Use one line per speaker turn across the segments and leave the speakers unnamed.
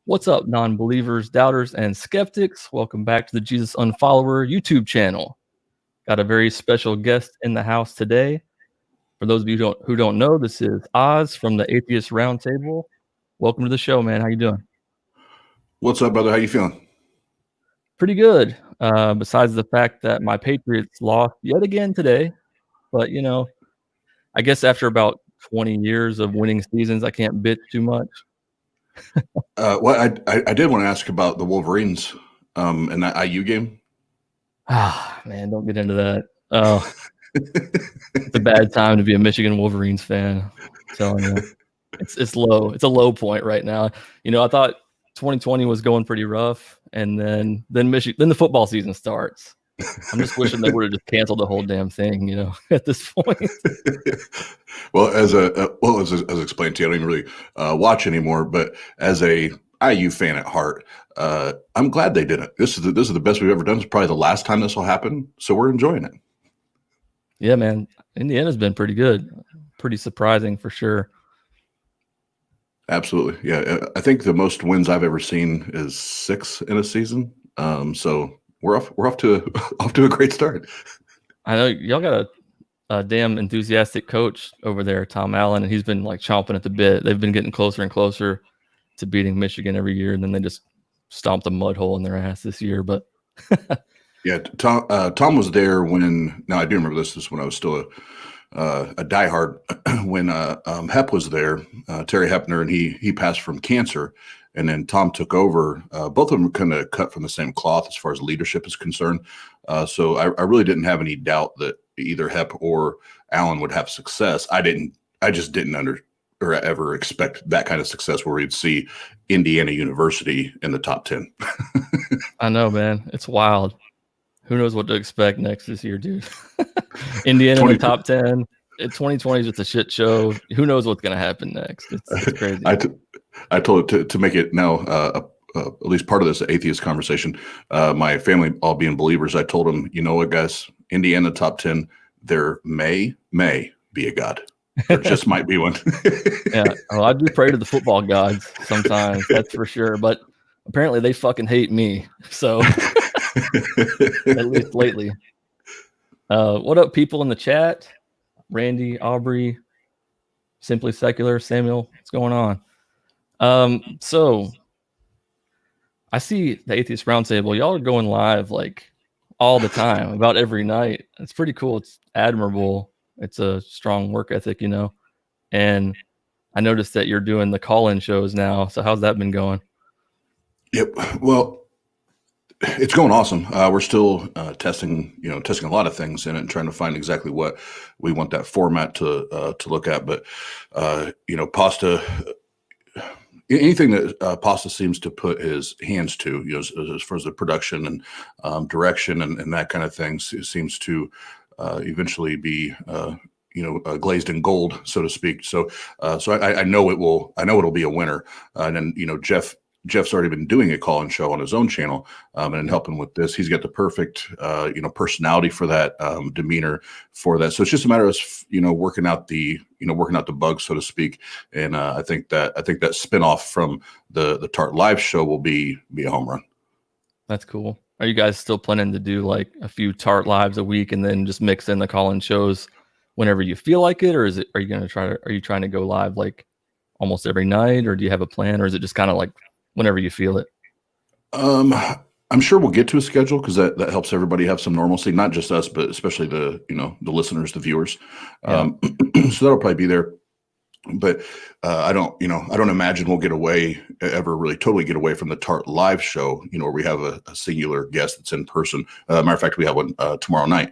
What's up, non-believers, doubters, and skeptics? Welcome back to the Jesus Unfollower YouTube channel. Got a very special guest in the house today. For those of you who don't know, this is Oz from the Atheist Roundtable. Welcome to the show, man. How you doing?
What's up, brother? How you feeling?
Pretty good. Besides the fact that my Patriots lost yet again today, but I guess after about 20 years of winning seasons, I can't bitch too much.
I did want to ask about the Wolverines and that IU game.
Ah, man, don't get into that. Oh, it's a bad time to be a Michigan Wolverines fan. I'm telling you, it's low. It's a low point right now. I thought 2020 was going pretty rough, and then the football season starts. I'm just wishing they would have just canceled the whole damn thing, at this point.
Well, as explained to you, I don't even really watch anymore. But as a IU fan at heart, I'm glad they did it. This is the best we've ever done. It's probably the last time this will happen, so we're enjoying it.
Yeah, man. Indiana's been pretty good, pretty surprising for sure.
Absolutely, yeah. I think the most wins I've ever seen is 6 in a season. So we're off to a great start.
I know y'all got a damn enthusiastic coach over there, Tom Allen, and he's been like chomping at the bit. They've been getting closer and closer to beating Michigan every year, and then they just stomped a mud hole in their ass this year. But
yeah, Tom was there when. Now I do remember this. This is when I was still a diehard. When Hep was there, Terry Hepner, and he passed from cancer, and then Tom took over. Both of them kind of cut from the same cloth as far as leadership is concerned. So I really didn't have any doubt that either Hep or Allen would have success. I just didn't ever expect that kind of success where we'd see Indiana University in the top 10.
I know, man. It's wild. Who knows what to expect next this year, dude? Indiana in the top 10. 2020 is just a shit show. Who knows what's going to happen next? It's crazy.
I told it to make it now at least part of this atheist conversation. My family all being believers, I told them, you know what, guys, Indiana top 10, there may be a God. There just might be one.
Yeah. Well, I do pray to the football gods sometimes, that's for sure. But apparently they fucking hate me. So at least lately. What up, people in the chat? Randy, Aubrey, Simply Secular, Samuel, what's going on? So I see the Atheist Roundtable. Y'all are going live like all the time, about every night. It's pretty cool. It's admirable. It's a strong work ethic, and I noticed that you're doing the call-in shows now. So how's that been going?
Yep. Well, it's going awesome. We're still testing a lot of things in it and trying to find exactly what we want that format to look at. But Pasta, anything that Pasta seems to put his hands to, as far as the production and direction and that kind of thing, seems to eventually be glazed in gold, so to speak. So I know it'll be a winner. And then Jeff's already been doing a call-in show on his own channel, and helping with this. He's got the perfect, personality for that, demeanor for that. So it's just a matter of, working out the bugs, so to speak. And I think that spinoff from the Tart Live show will be a home run.
That's cool. Are you guys still planning to do like a few Tart Lives a week and then just mix in the call-in shows whenever you feel like it, or are you trying to go live like almost every night, or do you have a plan, or is it just kind of like whenever you feel it?
I'm sure we'll get to a schedule because that helps everybody have some normalcy, not just us, but especially the listeners, the viewers. Yeah. So that'll probably be there. But I don't imagine we'll totally get away from the Tart Live show, where we have a singular guest that's in person. Matter of fact, we have one tomorrow night.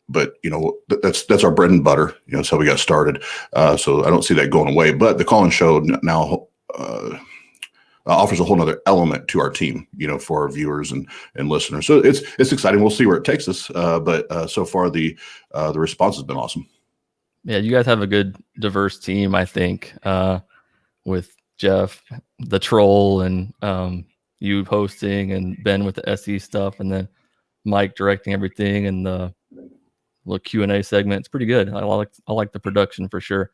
But that's our bread and butter. That's how we got started. So I don't see that going away. But the call-in show now offers a whole other element to our team, for our viewers and listeners. So it's exciting. We'll see where it takes us. But so far the response has been awesome.
Yeah, you guys have a good diverse team, I think, with Jeff, the troll, and you hosting, and Ben with the SE stuff, and then Mike directing everything, and the little Q&A segment. It's pretty good. I like the production for sure.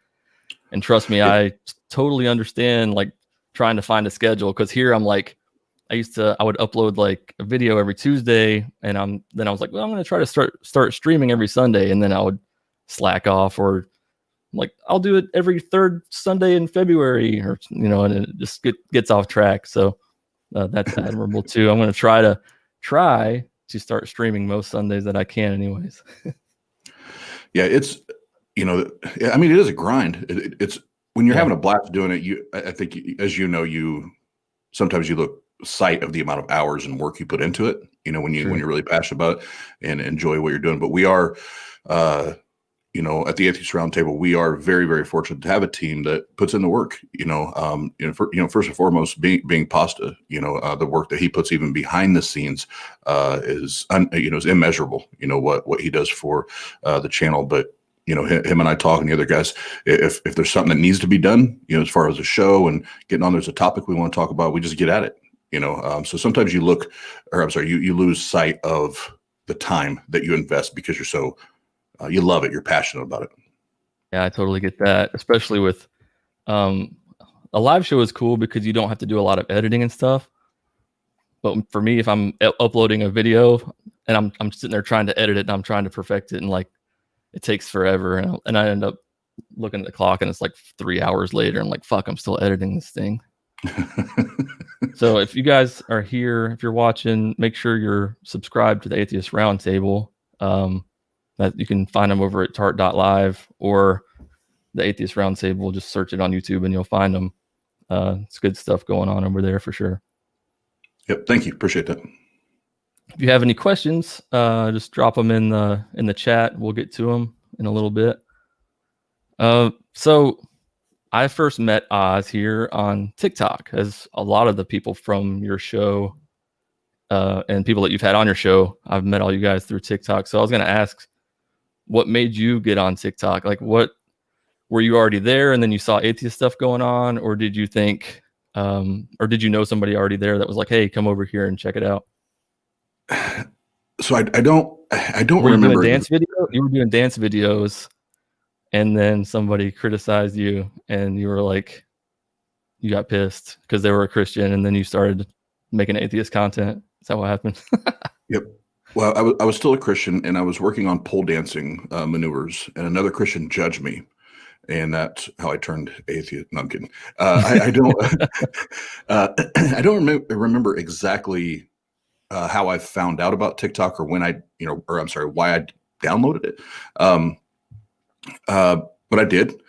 And trust me, I totally understand like trying to find a schedule, because here I'm like, I would upload like a video every Tuesday, and then I was like, well, I'm going to try to start streaming every Sunday, and then I would slack off, or like I'll do it every third Sunday in February, or and it just gets off track. So that's admirable too. I'm going to try to start streaming most Sundays that I can, anyways.
Yeah, it's I mean, it is a grind. It's when you're having a blast doing it. I think, as you sometimes you look sight of the amount of hours and work you put into it. When you're really passionate about it and enjoy what you're doing. But we are, at the Atheist Roundtable, we are very, very fortunate to have a team that puts in the work. First and foremost, being Pasta, the work that he puts even behind the scenes is immeasurable. What he does for the channel, but him and I talk, and the other guys, if there's something that needs to be done, as far as a show and getting on, there's a topic we want to talk about, we just get at it. So sometimes you lose sight of the time that you invest because you're so you love it, you're passionate about it.
Yeah, I totally get that, especially with a live show is cool because you don't have to do a lot of editing and stuff. But for me, if I'm uploading a video and I'm sitting there trying to edit it and I'm trying to perfect it, and like it takes forever, and I end up looking at the clock and it's like 3 hours later, and I'm like, fuck, I'm still editing this thing. So if you guys are here, if you're watching, make sure you're subscribed to the Atheist Roundtable. That you can find them over at tart.live or the Atheist Roundtable. Just search it on YouTube and you'll find them. It's good stuff going on over there for sure.
Yep. Thank you. Appreciate that.
If you have any questions, just drop them in the chat. We'll get to them in a little bit. So I first met Oz here on TikTok, as a lot of the people from your show and people that you've had on your show, I've met all you guys through TikTok. So I was going to ask, what made you get on TikTok? Like, what were you already there and then you saw atheist stuff going on, or did you think, or did you know somebody already there that was like, hey, come over here and check it out?
So I don't remember.
You were doing dance videos, and then somebody criticized you, and you were like, you got pissed because they were a Christian, and then you started making atheist content. Is that what happened?
Yep. Well, I was still a Christian, and I was working on pole dancing maneuvers, and another Christian judged me, and that's how I turned atheist. No, I'm kidding. I don't. I don't remember exactly how I found out about TikTok, or when why I downloaded it. But I did,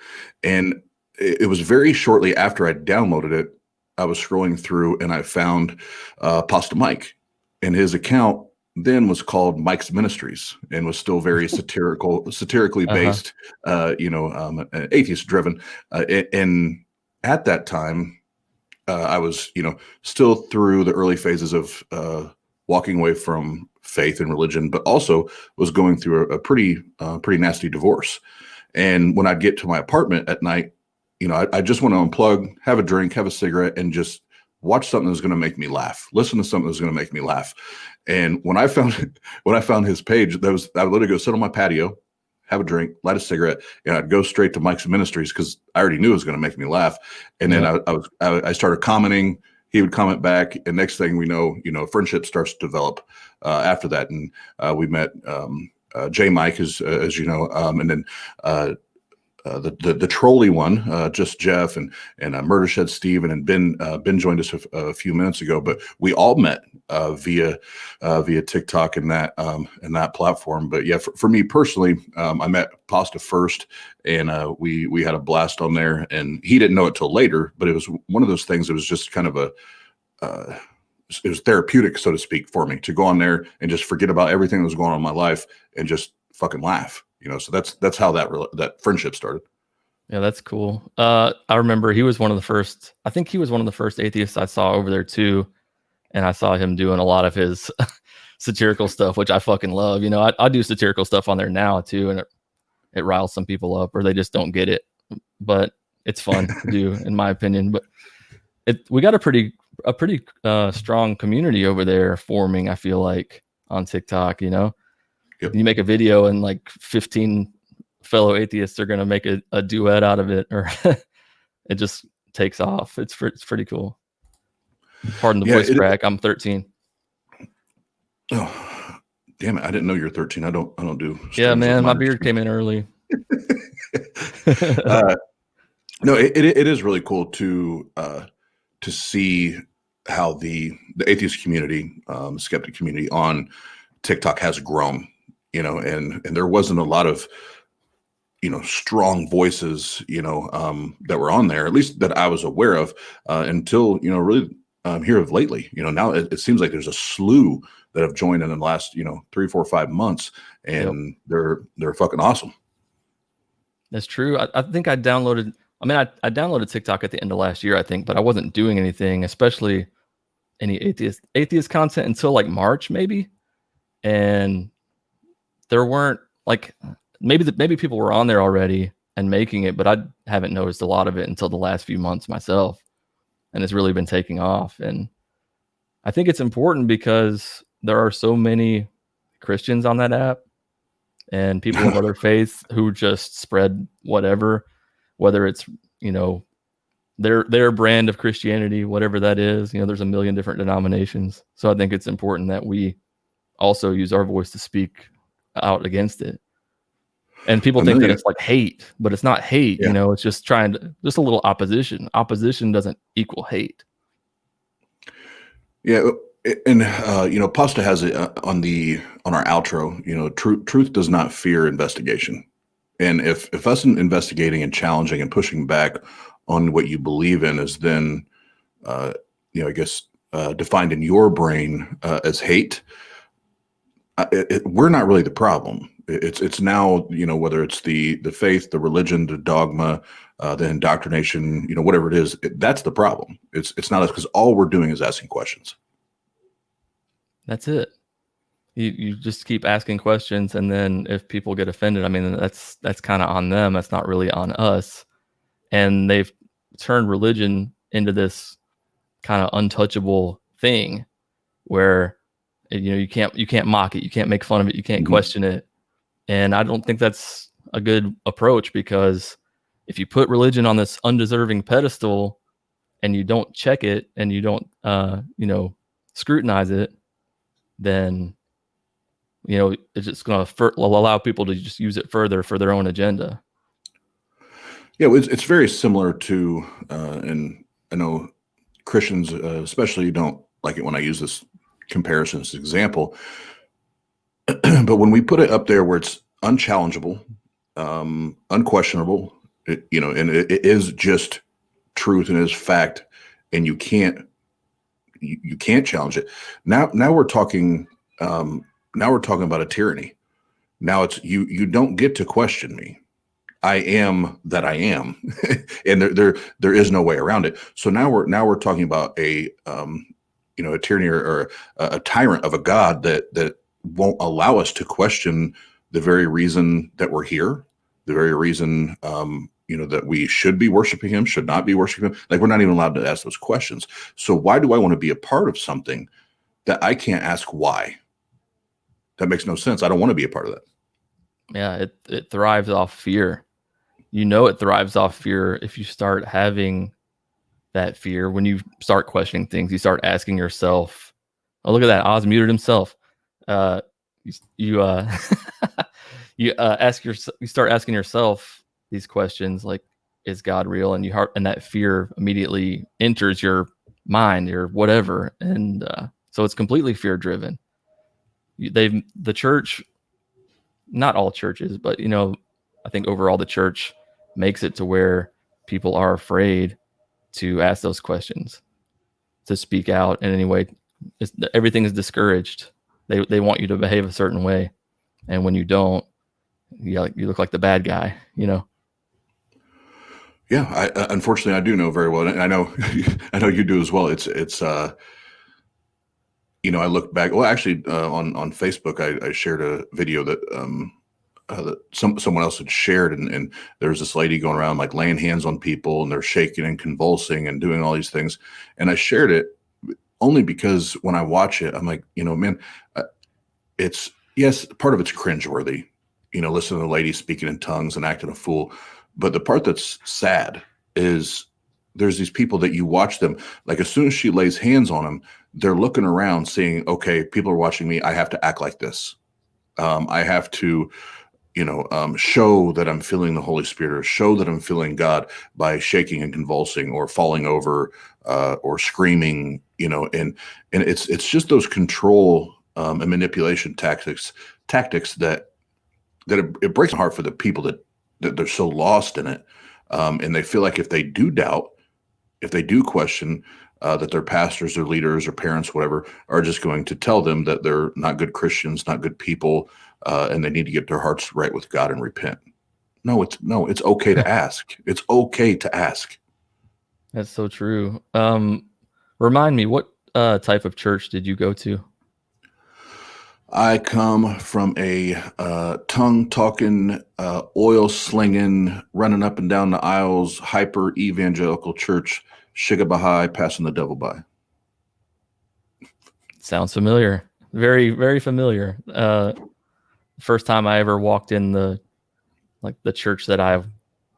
and it was very shortly after I downloaded it. I was scrolling through, and I found Pasta Mike, and his account then was called Mike's Ministries, and was still very satirically based, atheist driven. And at that time, I was, still through the early phases of walking away from faith and religion, but also was going through a pretty nasty divorce. And when I'd get to my apartment at night, I just want to unplug, have a drink, have a cigarette, and just watch something that's going to make me laugh. Listen to something that's going to make me laugh. And when I found his page, I would literally go sit on my patio, have a drink, light a cigarette, and I'd go straight to Mike's Ministries because I already knew it was going to make me laugh. And then I started commenting. He would comment back, and next thing we know, friendship starts to develop after that. And we met J Mike, as you know, and then the trolley one, just Jeff and Murder Shed Steven, and Ben joined us a few minutes ago. But we all met via TikTok and that platform. But yeah, for me personally, I met Pasta first, and we had a blast on there. And he didn't know it till later, but it was one of those things. It was just kind of it was therapeutic, so to speak, for me to go on there and just forget about everything that was going on in my life and just fucking laugh. So that's how that friendship started.
Yeah, that's cool. I remember he was one of the first. I think he was one of the first atheists I saw over there too, and I saw him doing a lot of his satirical stuff, which I fucking love. I do satirical stuff on there now too, and it riles some people up, or they just don't get it. But it's fun to do, in my opinion. But we got a pretty strong community over there forming, I feel like, on TikTok. Yep. You make a video and like 15 fellow atheists are going to make a duet out of it, or it just takes off. It's pretty cool. Pardon the
Yeah,
voice crack. I'm 13.
Oh, damn it! I didn't know you're 13. I don't do.
Yeah,
Streams with
man, my
minors.
beard came in early.
No, it is really cool to see how the atheist community, skeptic community on TikTok has grown. And there wasn't a lot of strong voices that were on there, at least that I was aware of, until really here of lately. Now it seems like there's a slew that have joined in the last 3, 4, 5 months, and they're fucking awesome.
That's true. I think I downloaded. I mean, I downloaded TikTok at the end of last year, I think, but I wasn't doing anything, especially any atheist content, until like March maybe. And there weren't like maybe people were on there already and making it, but I haven't noticed a lot of it until the last few months myself. And it's really been taking off. And I think it's important because there are so many Christians on that app and people of other faiths who just spread whatever, whether it's, their brand of Christianity, whatever that is. There's a million different denominations. So I think it's important that we also use our voice to speak out against it. And people think that it's like hate, but it's not hate.
Yeah.
It's just just a little opposition. Opposition doesn't equal hate.
Yeah. And, Pasta has it on our outro, truth does not fear investigation. And if us investigating and challenging and pushing back on what you believe in is then, I guess, defined in your brain as hate, we're not really the problem. It's now, whether it's the faith, the religion, the dogma, the indoctrination, whatever it is, that's the problem. It's not us, because all we're doing is asking questions.
That's it. You just keep asking questions, and then if people get offended, I mean, that's kind of on them. That's not really on us. And they've turned religion into this kind of untouchable thing where you can't mock it, you can't make fun of it, you can't question it. And I don't think that's a good approach, because if you put religion on this undeserving pedestal and you don't check it and you don't scrutinize it, then it's just going to allow people to just use it further for their own agenda.
Yeah, it's very similar to, and I know Christians especially don't like it when I use this comparison as an example, but when we put it up there where it's unchallengeable, unquestionable, and it is just truth and it is fact, and you can't challenge it. Now we're talking. Now we're talking about a tyranny. Now it's you don't get to question me. I am that I am, and there is no way around it. So now we're talking about a tyranny or a tyrant of a God that won't allow us to question the very reason that we're here, the very reason that we should be worshiping him, should not be worshiping him. Like, we're not even allowed to ask those questions. So why do I want to be a part of something that I can't ask why? That makes no sense. I don't want to be a part of that.
Yeah, it thrives off fear. It thrives off fear if you start having that fear. When you start questioning things, you start asking yourself, oh, look at that, Oz muted himself. You start asking yourself these questions like, is God real? And and that fear immediately enters your mind or whatever. And so it's completely fear driven. The church, not all churches, but I think overall the church makes it to where people are afraid to ask those questions, to speak out in any way. Everything is discouraged. They want you to behave a certain way, and when you don't, you look like the bad guy.
Yeah, unfortunately I do know very well, and I know I know you do as well. It's I look back. Well, actually, on Facebook, I shared a video that that someone else had shared, and there's this lady going around like laying hands on people, and they're shaking and convulsing and doing all these things. And I shared it only because when I watch it, I'm like, man, it's, yes, part of it's cringeworthy, listening to the lady speaking in tongues and acting a fool. But the part that's sad is there's these people that you watch them, like as soon as she lays hands on them, they're looking around saying, okay, people are watching me. I have to act like this. I have to, show that I'm feeling the Holy Spirit, or show that I'm feeling God by shaking and convulsing or falling over or screaming, and it's just those control and manipulation tactics that it breaks my heart for the people that they're so lost in it. And they feel like if they do doubt, if they do question, that their pastors or leaders or parents, whatever, are just going to tell them that they're not good Christians, not good people, and they need to get their hearts right with God and repent. No, it's okay to ask. It's okay to ask.
That's so true. Remind me, what type of church did you go to?
I come from a tongue-talking, oil-slinging, running up and down the aisles, hyper-evangelical church, Shigabahai, passing the devil by.
Sounds familiar. Very, very familiar. First time I ever walked in the church that I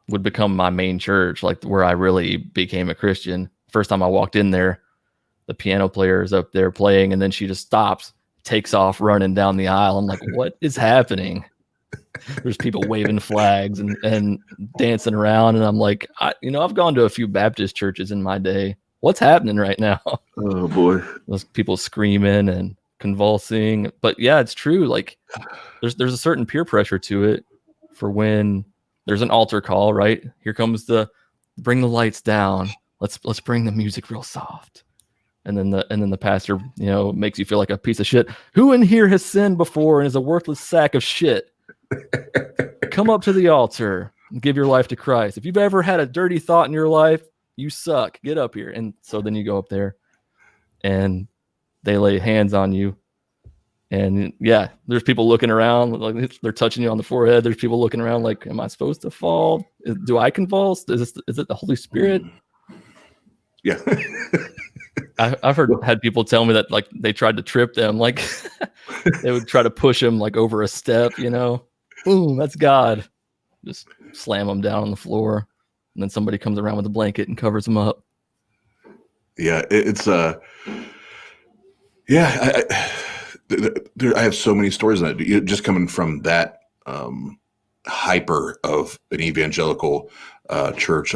would become my main church, like where I really became a Christian. First time I walked in there, the piano player is up there playing, and then she just stops, takes off running down the aisle. I'm like, what is happening? There's people waving flags and dancing around. And I'm like, I've gone to a few Baptist churches in my day. What's happening right now?
Oh boy.
Those people screaming and convulsing. But yeah, it's true. Like there's a certain peer pressure to it for when there's an altar call, right? Here comes bring the lights down. Let's bring the music real soft. And then the pastor, makes you feel like a piece of shit. Who in here has sinned before and is a worthless sack of shit? Come up to the altar and give your life to Christ. If you've ever had a dirty thought in your life, you suck. Get up here. And so then you go up there and they lay hands on you. And yeah, there's people looking around, like they're touching you on the forehead. There's people looking around like, am I supposed to fall? Do I convulse? Is it the Holy Spirit?
Yeah.
I've had people tell me that like they tried to trip them, like they would try to push them like over a step, boom, that's God. Just slam them down on the floor, and then somebody comes around with a blanket and covers them up.
Yeah, it's yeah. I have so many stories on it. Just coming from that hyper of an evangelical church.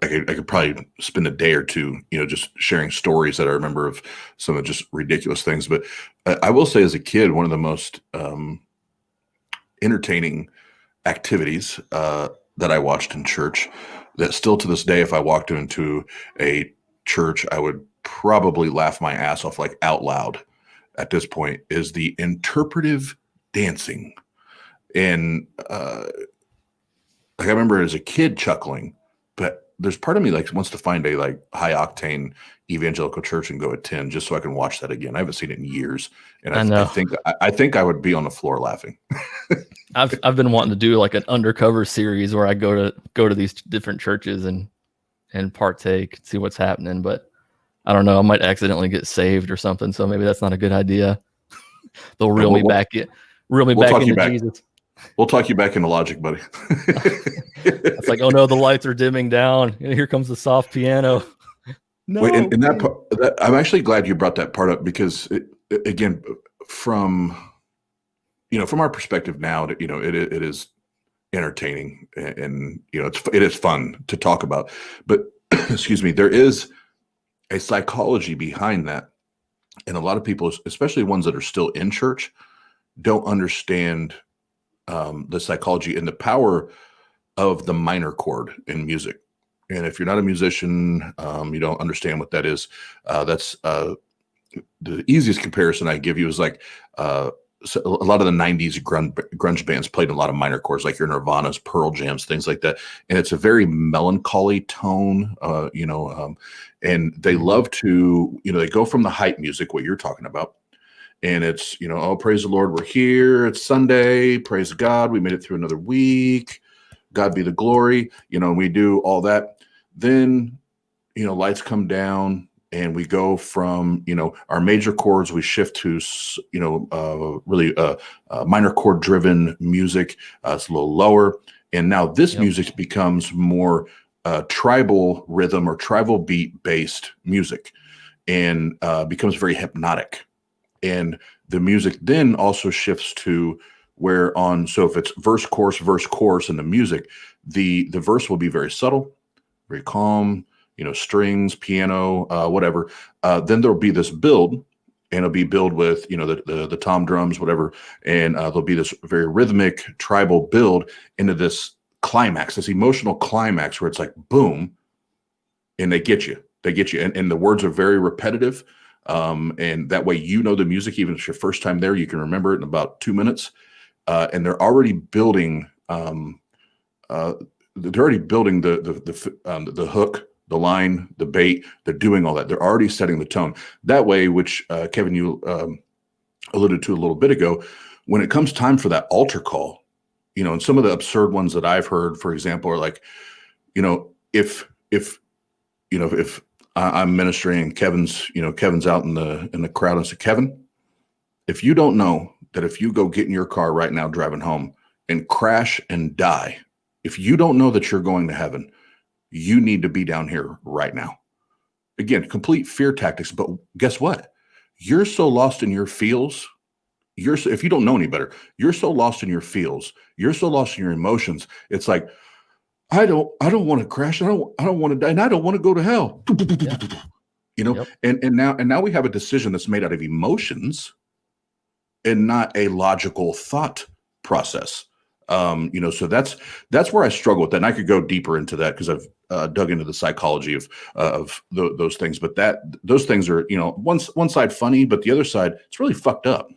I could probably spend a day or two, just sharing stories that I remember of some of just ridiculous things. But I will say, as a kid, one of the most entertaining activities that I watched in church, that still to this day, if I walked into a church, I would probably laugh my ass off, like out loud at this point, is the interpretive dancing. And like I remember as a kid chuckling, but there's part of me like wants to find a like high octane evangelical church and go attend just so I can watch that again. I haven't seen it in years, and I think I would be on the floor laughing.
I've been wanting to do like an undercover series where I go to these different churches and partake, see what's happening. But I don't know, I might accidentally get saved or something. So maybe that's not a good idea. They'll reel me back into Jesus.
We'll talk you back into logic, buddy.
It's like, oh no, the lights are dimming down, and here comes the soft piano. No,
wait, and that I'm actually glad you brought that part up, because again, from our perspective now, it is entertaining, and it is fun to talk about. But excuse me, there is a psychology behind that, and a lot of people, especially ones that are still in church, don't understand the psychology and the power of the minor chord in music. And if you're not a musician, you don't understand what that is. That's the easiest comparison I give you is like so a lot of the 90s grunge bands played a lot of minor chords, like your Nirvana's, Pearl Jams, things like that. And it's a very melancholy tone, and they love to, they go from the hype music, what you're talking about. And it's, oh, praise the Lord, we're here. It's Sunday. Praise God. We made it through another week. God be the glory. And we do all that. Then, lights come down and we go from, our major chords, we shift to, really minor chord driven music. It's a little lower. And now this music becomes more tribal rhythm or tribal beat based music, and becomes very hypnotic. And the music then also shifts to where on, so if it's verse, chorus in the music, the verse will be very subtle, very calm, strings, piano, whatever. Then there'll be this build, and it'll be build with, the tom drums, whatever. And there'll be this very rhythmic tribal build into this climax, this emotional climax where it's like, boom, and they get you. And the words are very repetitive. And that way, the music, even if it's your first time there, you can remember it in about 2 minutes. And they're already building, the hook, the line, the bait. They're doing all that. They're already setting the tone that way, which Kevin, you alluded to a little bit ago. When it comes time for that altar call, and some of the absurd ones that I've heard, for example, are like, if I'm ministering, Kevin's out in the crowd, and I say, Kevin, if you don't know that if you go get in your car right now driving home and crash and die, if you don't know that you're going to heaven, you need to be down here right now. Again, complete fear tactics. But guess what? You're so lost in your feels. If you don't know any better, you're so lost in your feels. You're so lost in your emotions. It's like, I don't want to crash. I don't want to die, and I don't want to go to hell.
Yep.
And now we have a decision that's made out of emotions and not a logical thought process. So that's where I struggle with that. And I could go deeper into that because I've dug into the psychology of those things. But those things are, one side funny, but the other side, it's really fucked up.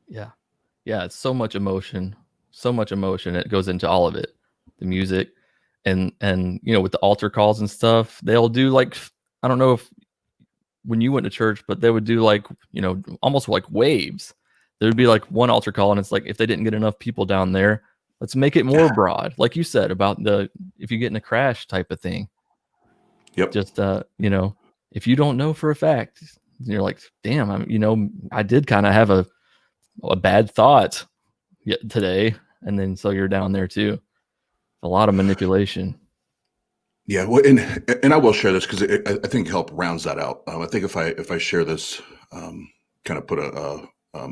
Yeah. It's so much emotion. It goes into all of it, the music, and with the altar calls and stuff. They'll do like, I don't know if when you went to church, but they would do like, almost like waves. There would be like one altar call, and it's like, if they didn't get enough people down there, let's make it more broad. Like you said about if you get in a crash type of thing.
Yep.
Just, if you don't know for a fact, you're like, damn, I did kind of have a bad thought today. And then, so you're down there too. A lot of manipulation.
Yeah. Well, and I will share this because I think help rounds that out. I think if I share this, kind of put a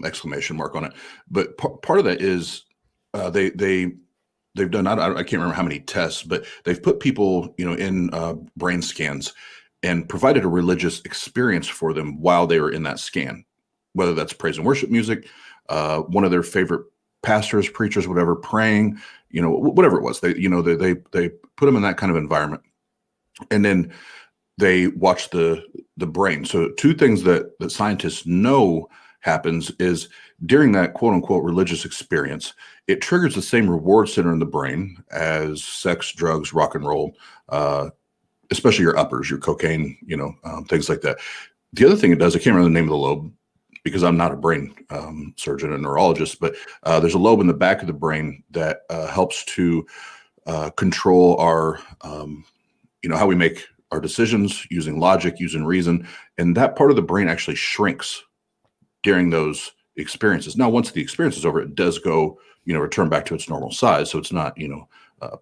exclamation mark on it, but part of that is they've done, I can't remember how many tests, but they've put people, in brain scans and provided a religious experience for them while they were in that scan, whether that's praise and worship music, one of their favorite pastors, preachers, whatever, praying, whatever it was. They put them in that kind of environment, and then they watch the brain. So two things that scientists know happens is during that quote unquote religious experience, it triggers the same reward center in the brain as sex, drugs, rock and roll, especially your uppers, your cocaine, things like that. The other thing it does, I can't remember the name of the lobe because I'm not a brain surgeon and neurologist, but there's a lobe in the back of the brain that helps to control our, how we make our decisions using logic, using reason. And that part of the brain actually shrinks during those experiences. Now, once the experience is over, it does go, return back to its normal size. So it's not,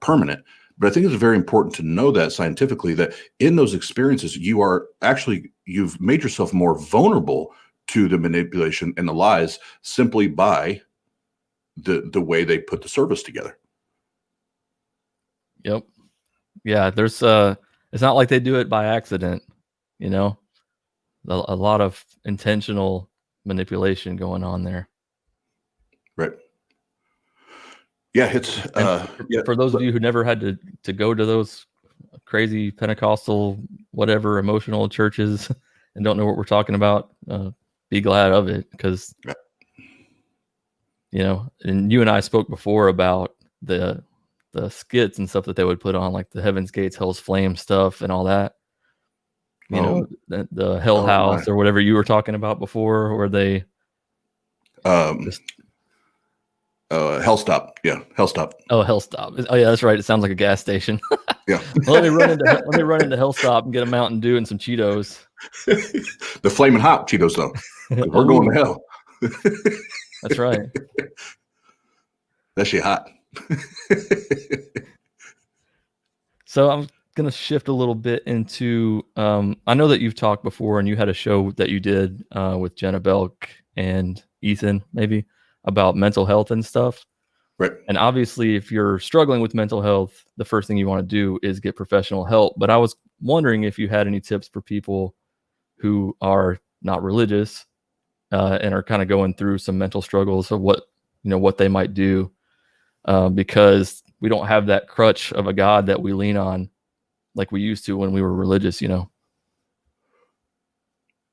permanent. But I think it's very important to know that scientifically, that in those experiences, you've made yourself more vulnerable to the manipulation and the lies simply by the way they put the service together.
Yep. Yeah. There's it's not like they do it by accident, a lot of intentional manipulation going on there.
Right. Yeah. It's
for those of you who never had to go to those crazy Pentecostal, whatever, emotional churches and don't know what we're talking about, be glad of it, because and you and I spoke before about the skits and stuff that they would put on, like the Heaven's Gates, Hell's Flame stuff and all that. The Hell House or whatever you were talking about before, where they
Hellstop. Yeah, Hellstop.
Oh, Hellstop. Oh, yeah, that's right. It sounds like a gas station.
Yeah.
Let me run into Hellstop and get a Mountain Dew and some Cheetos.
The flaming hot Cheetos, though. We're going to hell.
That's right.
That shit hot.
So I'm gonna shift a little bit into. I know that you've talked before, and you had a show that you did with Jenna Belk and Ethan, maybe about mental health and stuff.
Right.
And obviously, if you're struggling with mental health, the first thing you want to do is get professional help. But I was wondering if you had any tips for people who are not religious and are kind of going through some mental struggles of what they might do, because we don't have that crutch of a God that we lean on like we used to when we were religious.
Yeah,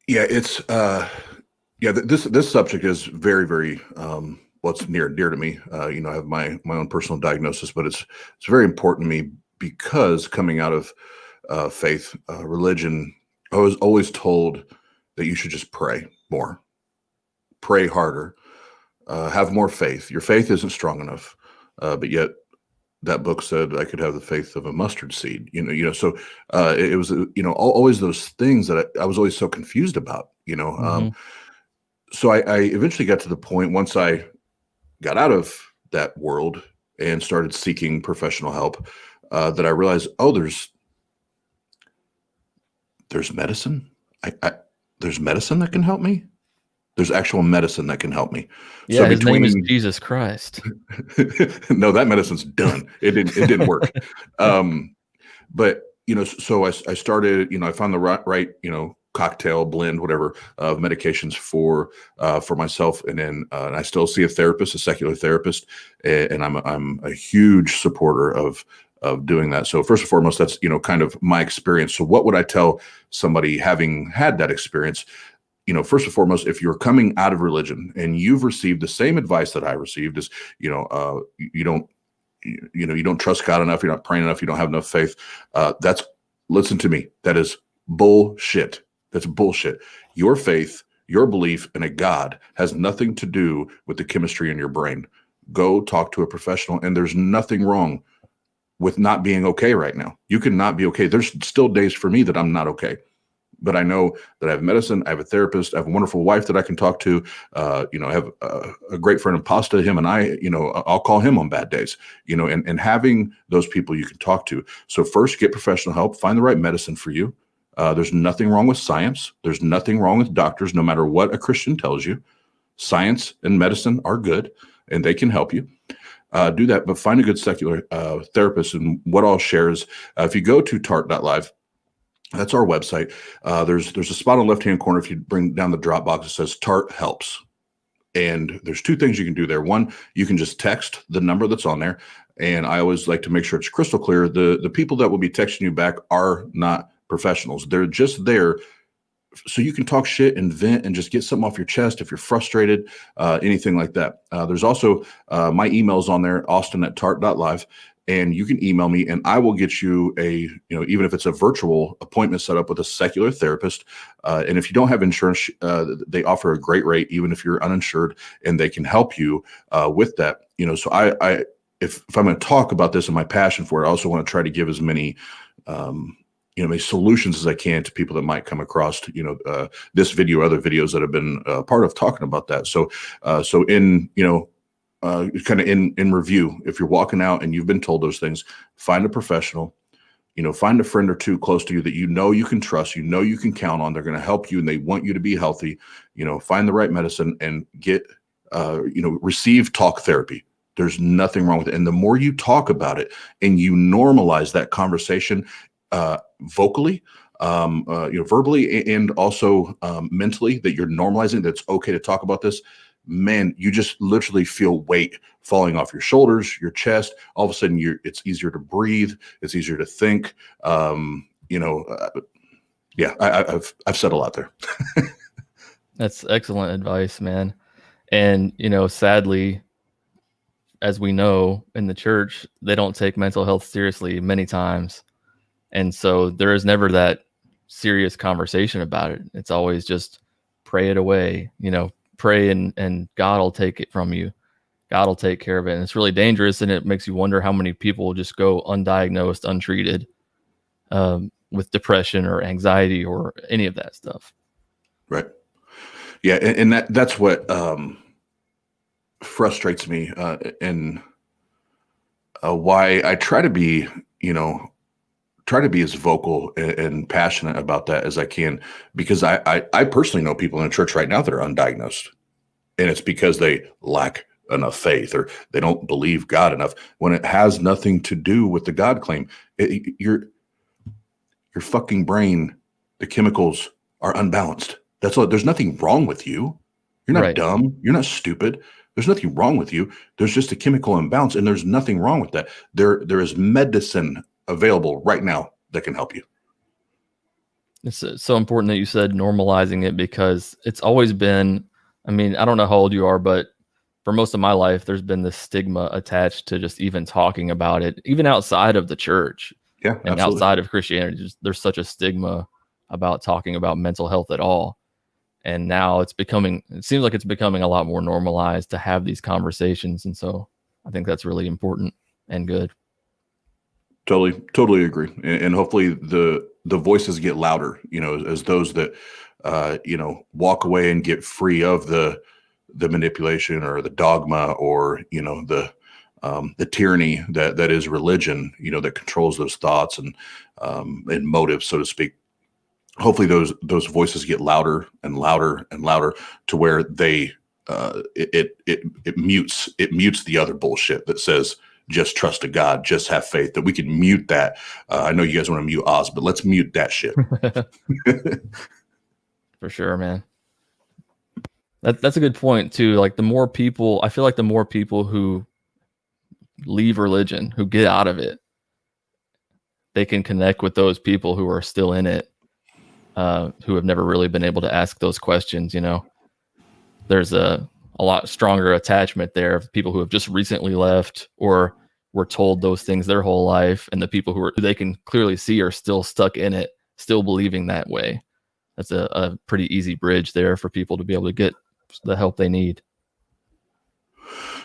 it's this subject is very, very what's near and dear to me. I have my own personal diagnosis, but it's very important to me because coming out of faith, religion, I was always told that you should just pray more, pray harder, have more faith. Your faith isn't strong enough, but yet that book said I could have the faith of a mustard seed. So it was always those things that I was always so confused about.
Mm-hmm.
So I eventually got to the point once I got out of that world and started seeking professional help, that I realized, there's medicine. There's medicine that can help me. There's actual medicine that can help me.
Yeah,
So
his name is Jesus Christ.
No, that medicine's done. It didn't work. But so I started. I found the right cocktail blend, whatever, of medications for myself, and then and I still see a therapist, a secular therapist, and I'm a huge supporter of doing that. So first and foremost, that's kind of my experience. So what would I tell somebody having had that experience? First and foremost, if you're coming out of religion and you've received the same advice that I received, is you don't trust God enough, you're not praying enough, you don't have enough faith. Listen to me, that is bullshit. That's bullshit. Your faith, your belief in a God has nothing to do with the chemistry in your brain. Go talk to a professional, and there's nothing wrong with not being okay right now. You can not be okay. There's still days for me that I'm not okay. But I know that I have medicine, I have a therapist, I have a wonderful wife that I can talk to. I have a great friend of Pasta, him and I, I'll call him on bad days, and having those people you can talk to. So first, get professional help, find the right medicine for you. There's nothing wrong with science. There's nothing wrong with doctors, no matter what a Christian tells you. Science and medicine are good, and they can help you. Do that, but find a good secular therapist. And what I'll share is, if you go to tart.live, that's our website. There's a spot on the left-hand corner. If you bring down the drop box, it says Tart Helps. And there's two things you can do there. One, you can just text the number that's on there. And I always like to make sure it's crystal clear. The people that will be texting you back are not professionals. They're just there so you can talk shit and vent and just get something off your chest if you're frustrated, anything like that. There's also my email's on there, austin@tart.live. And you can email me and I will get you even if it's a virtual appointment set up with a secular therapist. And if you don't have insurance, they offer a great rate, even if you're uninsured, and they can help you with that. So if I'm going to talk about this and my passion for it, I also want to try to give as many, many solutions as I can to people that might come across, this video, or other videos that have been part of talking about that. So in, kind of in review, if you're walking out and you've been told those things, find a professional, find a friend or two close to you that you can trust, you can count on. They're going to help you and they want you to be healthy. Find the right medicine and get, receive talk therapy. There's nothing wrong with it. And the more you talk about it and you normalize that conversation, vocally, verbally, and also mentally, that you're normalizing that it's okay to talk about this, man, you just literally feel weight falling off your shoulders, your chest. All of a sudden, it's easier to breathe. It's easier to think. Yeah, I've said a lot there.
That's excellent advice, man. And sadly, as we know in the church, they don't take mental health seriously many times. And so there is never that serious conversation about it. It's always just pray it away, pray and God will take it from you. God will take care of it. And it's really dangerous. And it makes you wonder how many people just go undiagnosed, untreated, with depression or anxiety or any of that stuff.
Right. Yeah. And that's what frustrates me, and why I try to be, try to be as vocal and passionate about that as I can, because I personally know people in the church right now that are undiagnosed, and it's because they lack enough faith or they don't believe God enough, when it has nothing to do with the God claim. Your fucking brain, the chemicals are unbalanced. That's all. There's nothing wrong with you. You're not
Right.
dumb. You're not stupid. There's nothing wrong with you. There's just a chemical imbalance, and there's nothing wrong with that. There is medicine available right now that can help you.
It's so important that you said normalizing it, because it's always been, I mean, I don't know how old you are, but for most of my life, there's been this stigma attached to just even talking about it, even outside of the church
Yeah,
and
absolutely.
outside of Christianity. There's such a stigma about talking about mental health at all. And now it seems like it's becoming a lot more normalized to have these conversations. And so I think that's really important and good.
Totally agree. And hopefully the voices get louder, as those that, walk away and get free of the manipulation or the dogma or, the tyranny that is religion, that controls those thoughts and motives, so to speak. Hopefully those voices get louder and louder and louder, to where they it mutes the other bullshit that says just trust a God, just have faith. That we can mute that. I know you guys want to mute Oz, but let's mute that shit.
For sure, man. That's a good point too. Like, I feel like the more people who leave religion, who get out of it, they can connect with those people who are still in it, who have never really been able to ask those questions. There's a lot stronger attachment there of people who have just recently left or were told those things their whole life, and the people who they can clearly see are still stuck in it, still believing that way. That's a pretty easy bridge there for people to be able to get the help they need.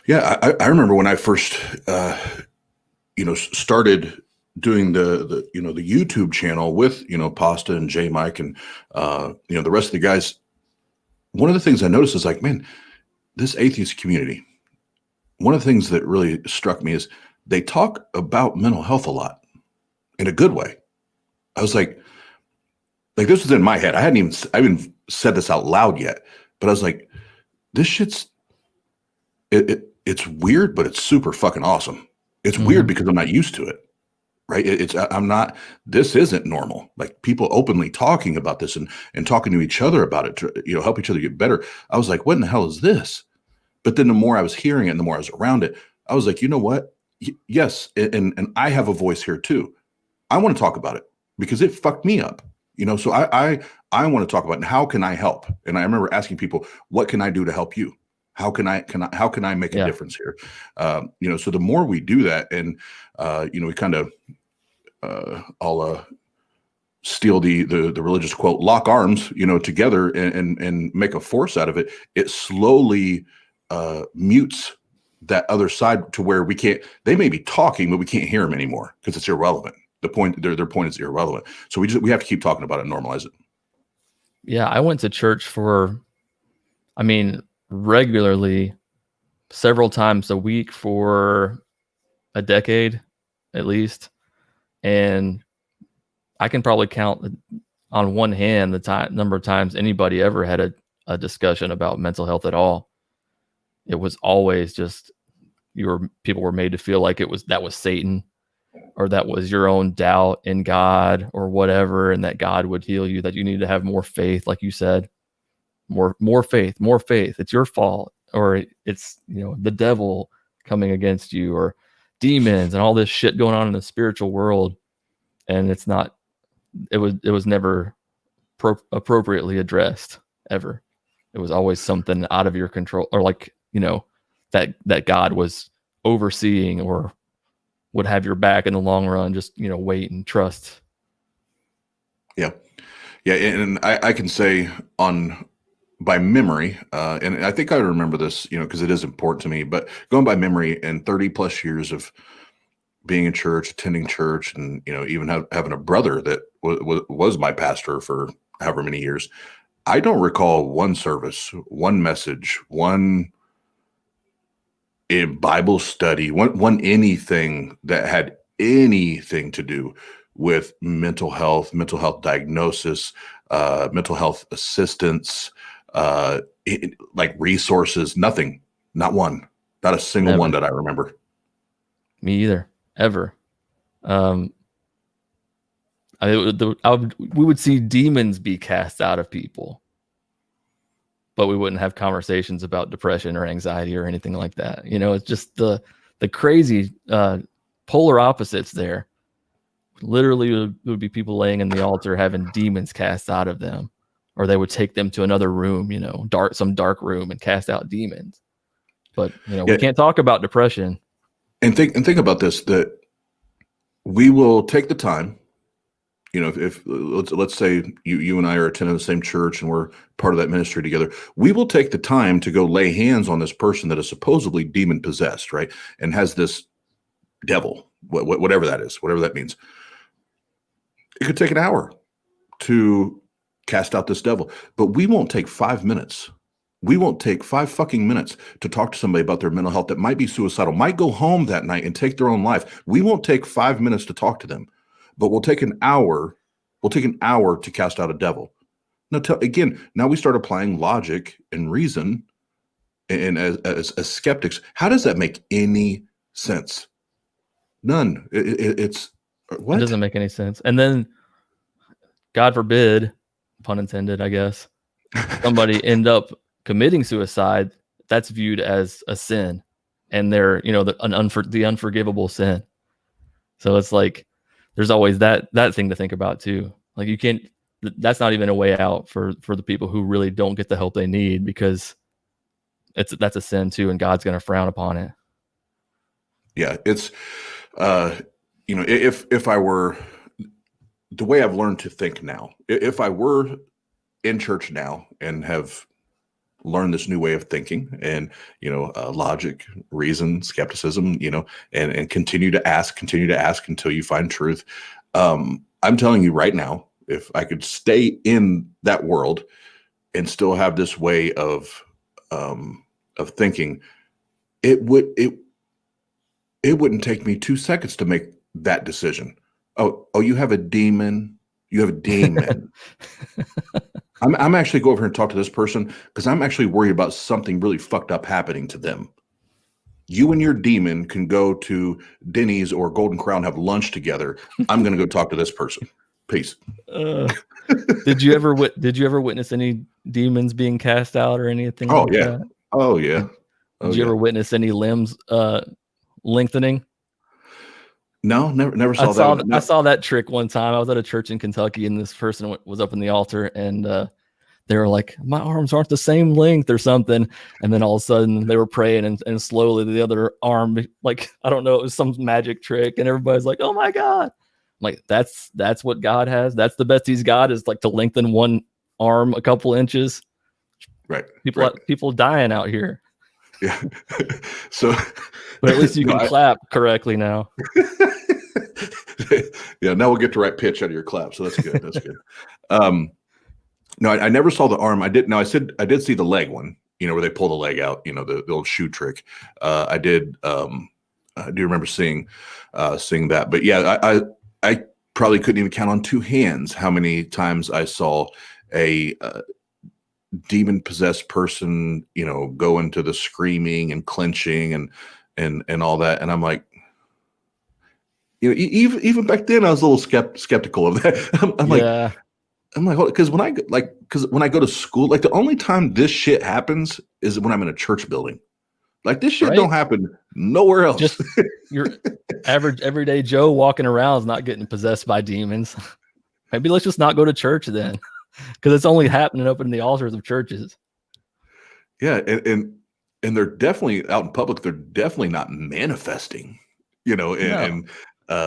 Yeah, I remember when I first, started doing the YouTube channel with, Pasta and J Mike and, the rest of the guys. One of the things I noticed is like, man, this atheist community, one of the things that really struck me is they talk about mental health a lot in a good way. I was like this was in my head. I haven't said this out loud yet, but I was like, this shit's, it's weird, but it's super fucking awesome. It's weird because I'm not used to it. Right. This isn't normal. Like, people openly talking about this and talking to each other about it to, help each other get better. I was like, what in the hell is this? But then the more I was hearing it and the more I was around it, I was like, you know what? Yes. And I have a voice here too. I want to talk about it because it fucked me up, so I want to talk about it. And how can I help? And I remember asking people, what can I do to help you? How can I make a difference here? So the more we do that, and we kind of, I'll steal the religious quote, lock arms, together and make a force out of it. It slowly mutes that other side to where they may be talking, but we can't hear them anymore because it's irrelevant. Their point is irrelevant. So we have to keep talking about it and normalize it.
Yeah, I went to church regularly, several times a week for a decade at least. And I can probably count on one hand the number of times anybody ever had a discussion about mental health at all. It was always just people were made to feel like that was Satan, or that was your own doubt in God or whatever, and that God would heal you, that you need to have more faith, like you said, more faith. It's your fault, or it's the devil coming against you, or demons and all this shit going on in the spiritual world. And it's not. It was never appropriately addressed ever. It was always something out of your control, or that God was overseeing or would have your back in the long run. Just wait and trust.
Yeah, and I can say by memory, and I think I remember this, because it is important to me. But going by memory, and 30 plus years of being in church, attending church, and even having a brother that was my pastor for however many years, I don't recall one service, one message, one Bible study, one anything that had anything to do with mental health diagnosis, mental health assistance, like resources. Nothing, not one, not a single one that I remember.
Me either, ever. We would see demons be cast out of people, but we wouldn't have conversations about depression or anxiety or anything like that. It's just the crazy polar opposites there. Literally, it would be people laying in the altar having demons cast out of them, or they would take them to another room, some dark room, and cast out demons. But we can't talk about depression.
And think about this: that we will take the time. If let's say you and I are attending the same church and we're part of that ministry together, we will take the time to go lay hands on this person that is supposedly demon possessed, right? And has this devil, whatever that is, whatever that means. It could take an hour to cast out this devil, but we won't take 5 minutes. We won't take 5 fucking minutes to talk to somebody about their mental health that might be suicidal, might go home that night and take their own life. We won't take 5 minutes to talk to them, but we'll take an hour. We'll take an hour to cast out a devil. Now we start applying logic and reason, and as skeptics, how does that make any sense? None. It's what?
It doesn't make any sense. And then, God forbid, pun intended, I guess, somebody end up committing suicide. That's viewed as a sin, and they're the unforgivable sin. So it's like there's always that thing to think about too. Like you can't. That's not even a way out for the people who really don't get the help they need, because that's a sin too, and God's going to frown upon it.
Yeah, it's if I were, the way I've learned to think now, if I were in church now and have learned this new way of thinking and, logic, reason, skepticism, and continue to ask until you find truth. I'm telling you right now, if I could stay in that world and still have this way of thinking, it wouldn't take me 2 seconds to make that decision. Oh, you have a demon. You have a demon. I'm actually go over here and talk to this person because I'm actually worried about something really fucked up happening to them. You and your demon can go to Denny's or Golden Crown, have lunch together. I'm going to go talk to this person. Peace.
Did you ever witness any demons being cast out or anything? That?
Oh yeah.
Did you ever witness any limbs lengthening?
No, never saw that.
I saw that trick one time. I was at a church in Kentucky, and this person was up in the altar, and they were like, "My arms aren't the same length," or something. And then all of a sudden, they were praying, and slowly the other arm, like I don't know, it was some magic trick, and everybody's like, "Oh my God!" I'm like, that's what God has. That's the best He's got, is like to lengthen one arm a couple inches.
Right.
People dying out here.
Yeah. So,
but at least you can clap correctly now.
Yeah. Now we'll get the right pitch out of your clap. So that's good. That's good. No, I never saw the arm. I did. No, I did see the leg one, where they pull the leg out, the old shoe trick. I did. I do remember seeing that, but yeah, I probably couldn't even count on 2 hands how many times I saw a demon possessed person, go into the screaming and clenching and all that. And I'm like, even back then I was a little skeptical of that. I'm like, because when I go to school, like the only time this shit happens is when I'm in a church building. Like this shit don't happen nowhere else.
Just your average everyday Joe walking around is not getting possessed by demons. Maybe let's just not go to church then, because it's only happening up in the altars of churches.
Yeah, and they're definitely out in public. They're definitely not manifesting, and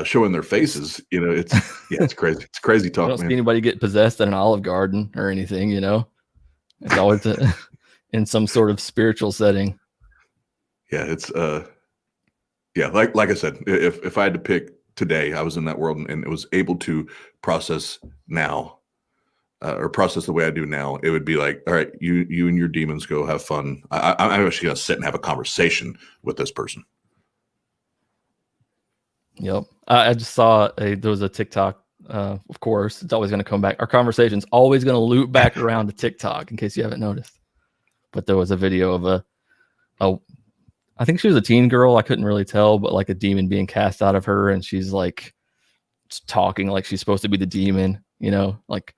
showing their faces. It's crazy. It's crazy talk. I
don't see anybody get possessed in an Olive Garden or anything. It's always in some sort of spiritual setting.
Yeah, it's like I said, if I had to pick today, I was in that world and it was able to process now, or process the way I do now. It would be like, all right, you and your demons go have fun. I'm actually gonna sit and have a conversation with this person.
Yep. I just saw there was a TikTok. Of course, it's always going to come back. Our conversation's always going to loop back around to TikTok, in case you haven't noticed. But there was a video of I think she was a teen girl. I couldn't really tell, but like a demon being cast out of her, and she's like talking like she's supposed to be the demon. You know, like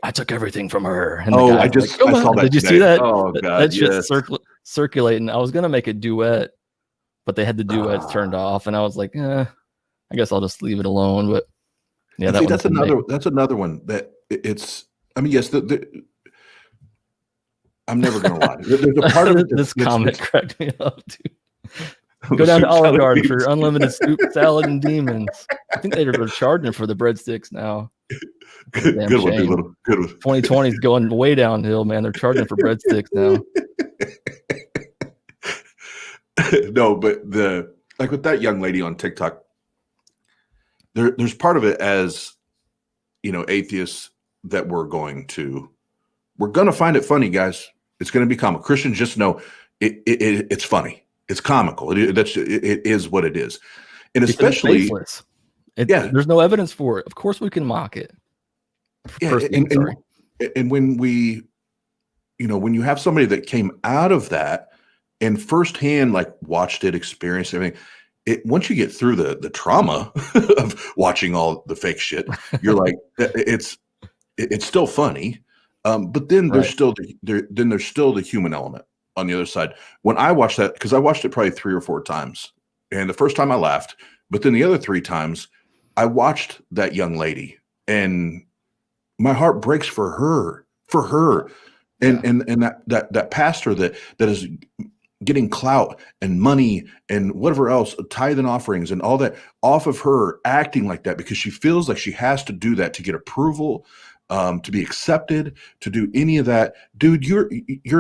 I took everything from her. And
I saw that.
Did you see that?
Oh god,
that shit's circulating. I was gonna make a duet, but they had the duets turned off, and I was like, I guess I'll just leave it alone. But yeah,
that's another one that it's. I mean, yes, I'm never gonna lie. There's a part of it
this comment cracked me up, dude. Go down to Olive Garden for unlimited soup, salad, and demons. I think they're charging for the breadsticks now.
Good one, little good one.
2020 is going way downhill, man. They're charging for breadsticks now.
No, but like with that young lady on TikTok, there's part of it as, you know, atheists that we're going to find it funny, guys. It's going to be comical. Christians, just know it's funny. It's comical. It is what it is. And especially,
there's no evidence for it. Of course we can mock it.
Yeah, and when we, you know, when you have somebody that came out of that and firsthand, like, watched it, experienced everything, once you get through the trauma of watching all the fake shit, you're like, it's still funny. But then there's still the human element on the other side. When I watched that, because I watched it probably 3 or 4 times, and the first time I laughed, but then the other 3 times I watched that young lady, and my heart breaks for her, and that pastor that is getting clout and money and whatever else, tithe and offerings and all that off of her, acting like that because she feels like she has to do that to get approval, to be accepted, to do any of that. Dude, you're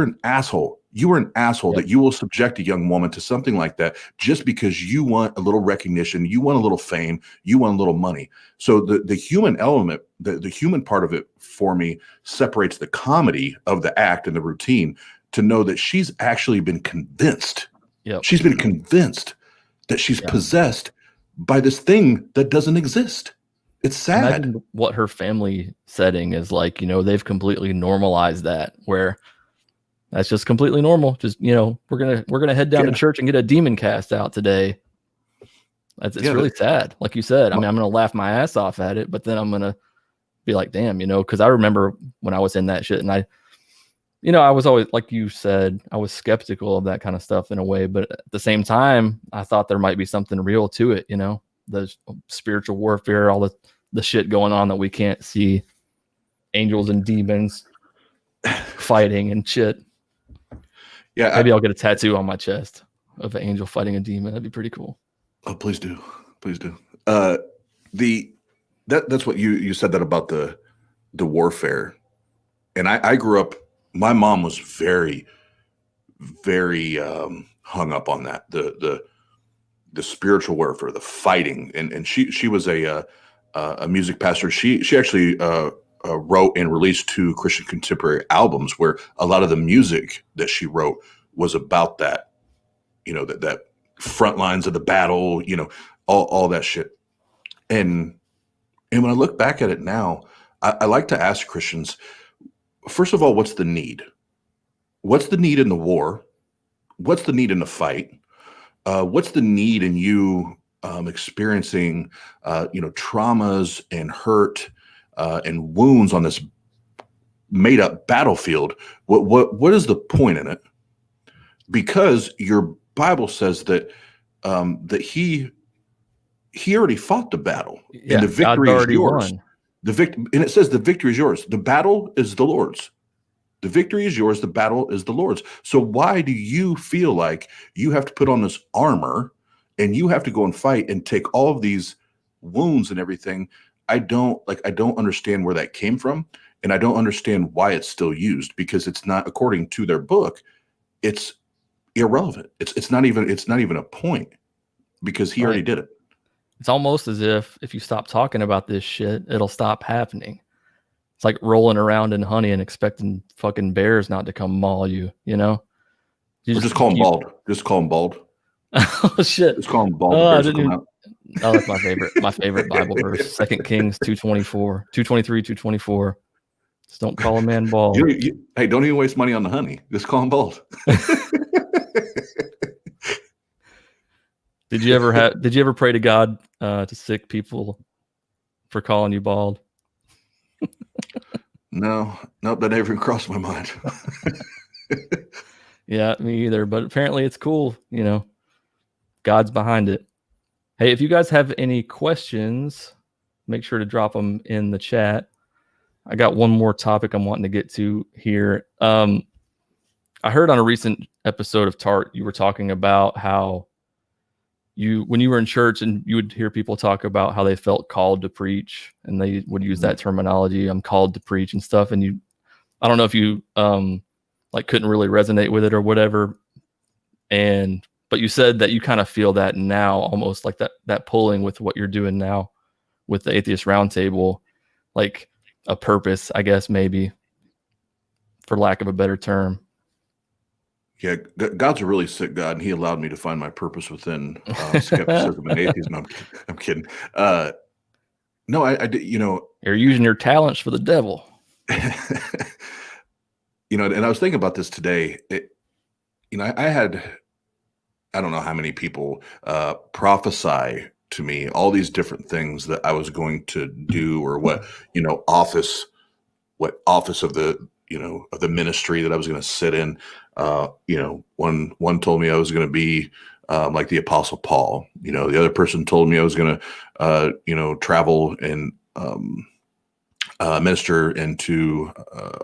an asshole. You are an asshole that you will subject a young woman to something like that just because you want a little recognition, you want a little fame, you want a little money. So the human element, the human part of it for me separates the comedy of the act and the routine to know that she's actually been convinced.
Yep.
She's been convinced that she's possessed by this thing that doesn't exist. It's sad.
Imagine what her family setting is like. You know, they've completely normalized that, where that's just completely normal. Just, you know, we're gonna head down to church and get a demon cast out today. It's really sad. Like you said, I mean, I'm gonna laugh my ass off at it, but then I'm gonna be like, damn, you know, because I remember when I was in that shit, and I was always, like you said, I was skeptical of that kind of stuff in a way, but at the same time, I thought there might be something real to it. You know, the spiritual warfare, all the shit going on that we can't see, angels and demons fighting and shit.
Yeah,
maybe I'll get a tattoo on my chest of an angel fighting a demon. That'd be pretty cool.
Oh, please do. That's what you said that about the warfare. And I grew up, my mom was very, very hung up on that. The spiritual warfare, the fighting. And she was a music pastor. She actually wrote and released 2 Christian contemporary albums where a lot of the music that she wrote was about that, you know, that front lines of the battle, you know, all that shit. And when I look back at it now, I like to ask Christians, first of all, what's the need? What's the need in the war? What's the need in the fight? What's the need in you experiencing, traumas and hurt and wounds on this made up battlefield? What is the point in it? Because your Bible says that that he already fought the battle, and the victory is yours.
Won.
And it says the victory is yours. The battle is the Lord's. The victory is yours. The battle is the Lord's. So why do you feel like you have to put on this armor and you have to go and fight and take all of these wounds and everything? I don't understand where that came from, and I don't understand why it's still used, because it's not, according to their book, it's irrelevant. It's not even a point, because he already did it.
It's almost as if you stop talking about this shit, it'll stop happening. It's like rolling around in honey and expecting fucking bears not to come maul you, you know?
Just call him bald. Just call him bald.
Oh, shit.
Just call him bald.
Oh, Oh, that's my favorite Bible verse. 2 Kings 2:24, 2:23, 2:24. Just don't call a man bald.
Hey, don't even waste money on the honey. Just call him bald.
Did you ever pray to God to sick people for calling you bald?
No, that never even crossed my mind.
Yeah, me either. But apparently it's cool. God's behind it. Hey, if you guys have any questions, make sure to drop them in the chat. I got one more topic I'm wanting to get to here. I heard on a recent episode of Tart, you were talking about how when you were in church and you would hear people talk about how they felt called to preach, and they would use that terminology, I'm called to preach and stuff. And I don't know if you couldn't really resonate with it or whatever. But you said that you kind of feel that now, almost like that pulling with what you're doing now with the Atheist Roundtable, like a purpose, I guess, maybe, for lack of a better term.
Yeah, God's a really sick God, and He allowed me to find my purpose within skepticism and atheism. No, I'm kidding. No, I did.
You're using your talents for the devil.
And I was thinking about this today. I don't know how many people prophesy to me all these different things that I was going to do, or what office of the of the ministry that I was going to sit in. One told me I was going to be like the Apostle Paul. The other person told me I was going to travel and minister into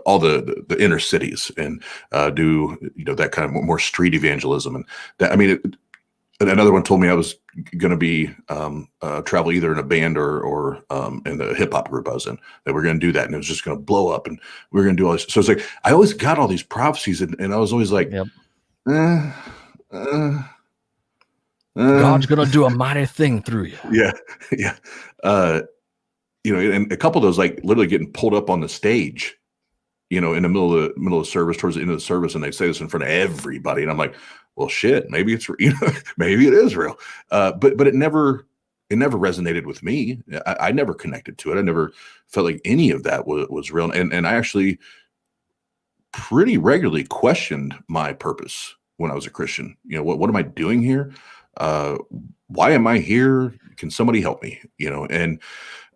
all the inner cities and do that kind of more street evangelism. And that, and another one told me I was going to be travel either in a band or in the hip hop group I was in, that we're going to do that, and it was just going to blow up, and we we're going to do all this. So it's like I always got all these prophecies, and I was always like,
yep. God's going to do a mighty thing through you.
Yeah. And a couple of those, like, literally getting pulled up on the stage, in the middle of the service, towards the end of the service, and they say this in front of everybody, and I'm like, well, shit, maybe it's maybe it is real, but it never resonated with me. I never connected to it. I never felt like any of that was real, and I actually pretty regularly questioned my purpose when I was a Christian. What am I doing here? Why am I here? Can somebody help me? And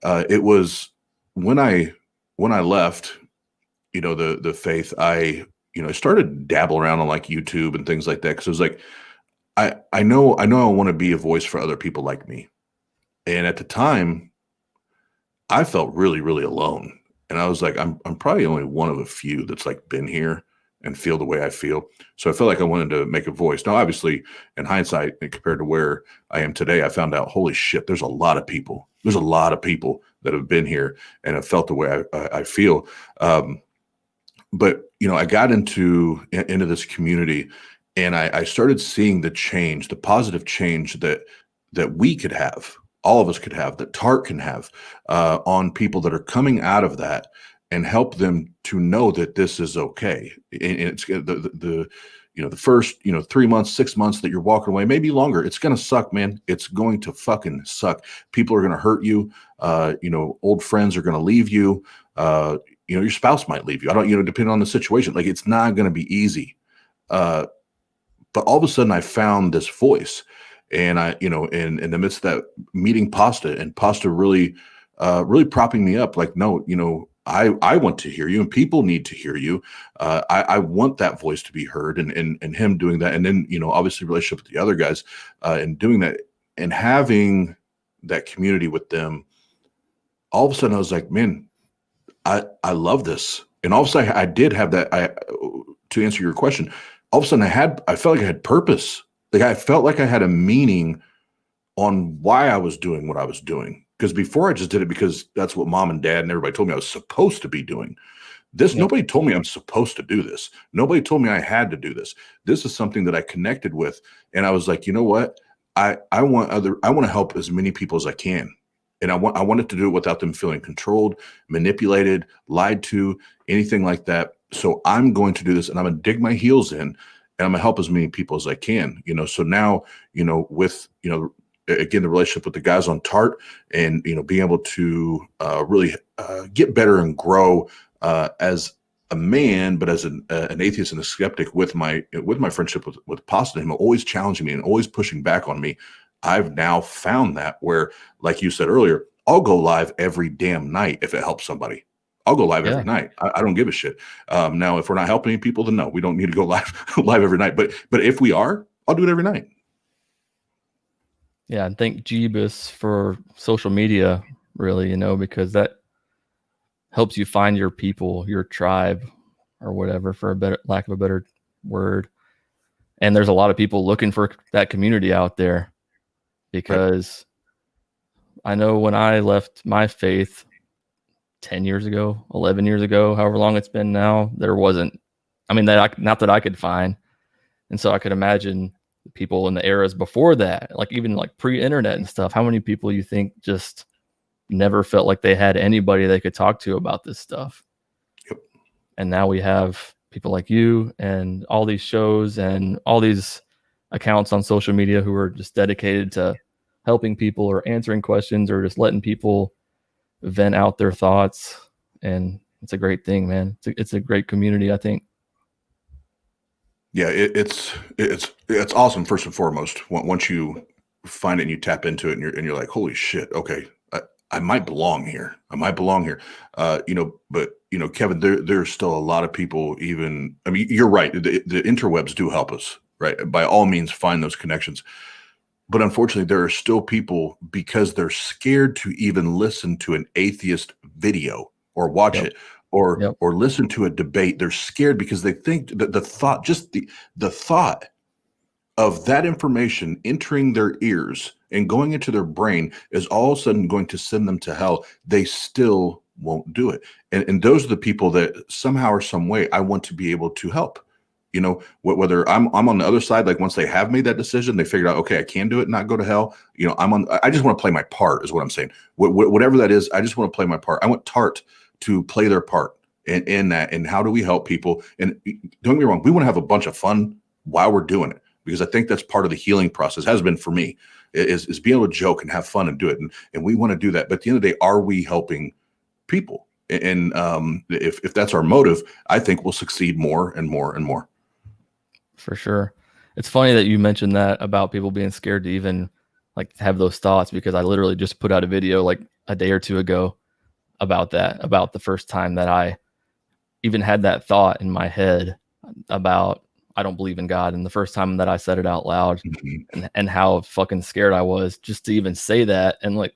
it was when I left, the faith, I started dabbling around on like YouTube and things like that, because it was like, I know I want to be a voice for other people like me. And at the time, I felt really, really alone. And I was like, I'm probably only one of a few that's like been here and feel the way I feel. So I felt like I wanted to make a voice. Now, obviously, in hindsight, and compared to where I am today, I found out, holy shit, there's a lot of people. There's a lot of people that have been here and have felt the way I feel. But I got into this community, and I started seeing the change, the positive change that we could have, all of us could have, that Tart can have on people that are coming out of that, and help them to know that this is okay. And it's the first 3 months, 6 months that you're walking away, maybe longer. It's gonna suck, man. It's going to fucking suck. People are gonna hurt you. Old friends are gonna leave you. Your spouse might leave you. I don't, depending on the situation. Like, it's not going to be easy. But all of a sudden I found this voice, and I, in the midst of that, meeting Pasta, and Pasta really propping me up. Like, no, I want to hear you, and people need to hear you. I want that voice to be heard, and him doing that. And then, obviously relationship with the other guys, and doing that and having that community with them. All of a sudden I was like, man, I love this. And all of a sudden I did have that. To answer your question, all of a sudden I felt like I had purpose. Like, I felt like I had a meaning on why I was doing what I was doing. Because before, I just did it because that's what mom and dad and everybody told me I was supposed to be doing. This, yep. Nobody told me I'm supposed to do this. Nobody told me I had to do this. This is something that I connected with. And I was like, you know what? I want to help as many people as I can. And I wanted to do it without them feeling controlled, manipulated, lied to, anything like that. So I'm going to do this, and I'm going to dig my heels in, and I'm going to help as many people as I can. So now, with again, the relationship with the guys on Tart, and being able to really get better and grow as a man, but as an atheist and a skeptic with my friendship with Pasta, him always challenging me and always pushing back on me. I've now found that where, like you said earlier, I'll go live every damn night if it helps somebody. I'll go live every night. I don't give a shit. Now, if we're not helping any people, then no, we don't need to go live every night. But if we are, I'll do it every night.
Yeah, and thank Jeebus for social media, really, because that helps you find your people, your tribe, or whatever, for lack of a better word. And there's a lot of people looking for that community out there, because I know when I left my faith 10 years ago, 11 years ago, however long it's been now, there wasn't, not that I could find. And so I could imagine people in the eras before that, like even like pre-internet and stuff, how many people you think just never felt like they had anybody they could talk to about this stuff.
Yep.
And now we have people like you and all these shows and all these accounts on social media who are just dedicated to helping people or answering questions or just letting people vent out their thoughts. And it's a great thing, man. It's a great community, I think.
Yeah, it's awesome. First and foremost, once you find it and you tap into it, and you're like, holy shit, okay, I might belong here. But Kevin, there's still a lot of people. Even, you're right. The interwebs do help us, right? By all means, find those connections. But unfortunately, there are still people, because they're scared to even listen to an atheist video or watch it or listen to a debate. They're scared because they think that the thought of that information entering their ears and going into their brain is all of a sudden going to send them to hell. They still won't do it. And those are the people that somehow or some way I want to be able to help. Whether I'm on the other side, like once they have made that decision, they figured out, okay, I can do it and not go to hell. I just want to play my part is what I'm saying. Whatever that is, I just want to play my part. I want Tart to play their part in that. And how do we help people? And don't get me wrong, we want to have a bunch of fun while we're doing it, because I think that's part of the healing process, has been for me, is being able to joke and have fun and do it. And we want to do that. But at the end of the day, are we helping people? And if that's our motive, I think we'll succeed more and more and more.
For sure. It's funny that you mentioned that about people being scared to even like have those thoughts, because I literally just put out a video like a day or two ago about that, about the first time that I even had that thought in my head about I don't believe in God, and the first time that I said it out loud, and how fucking scared I was just to even say that. And like,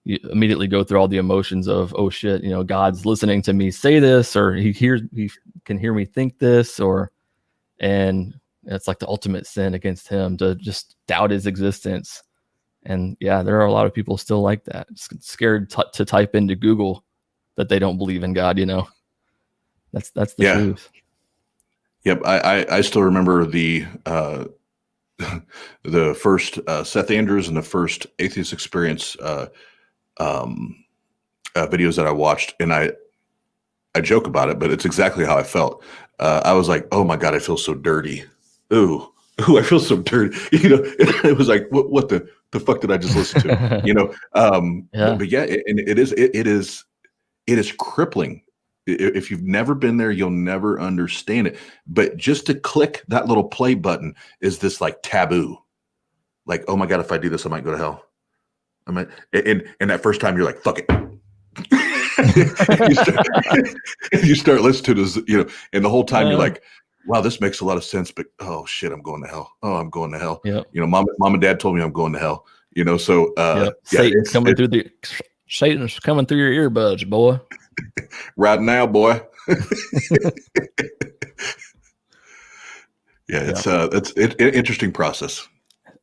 you immediately go through all the emotions of, oh shit, God's listening to me say this, or he can hear me think this, and it's like the ultimate sin against him to just doubt his existence. And yeah, there are a lot of people still like that, scared to type into Google that they don't believe in God. That's the truth.
Yep. I still remember the first Seth Andrews and the first Atheist Experience videos that I watched, and I joke about it, but it's exactly how I felt. I was like, oh my God, I feel so dirty. Ooh, I feel so dirty. It was like, what the fuck did I just listen to? But yeah, and it is crippling. If you've never been there, you'll never understand it. But just to click that little play button is this like taboo. Like, oh my God, if I do this, I might go to hell. And that first time you're like, fuck it. you start listening to this, and the whole time you're like, wow, this makes a lot of sense, but oh shit, I'm going to hell. Oh, I'm going to hell.
Yep.
Mom and dad told me I'm going to hell. So
Satan's coming through your earbuds, boy.
Right now, boy. It's an interesting process.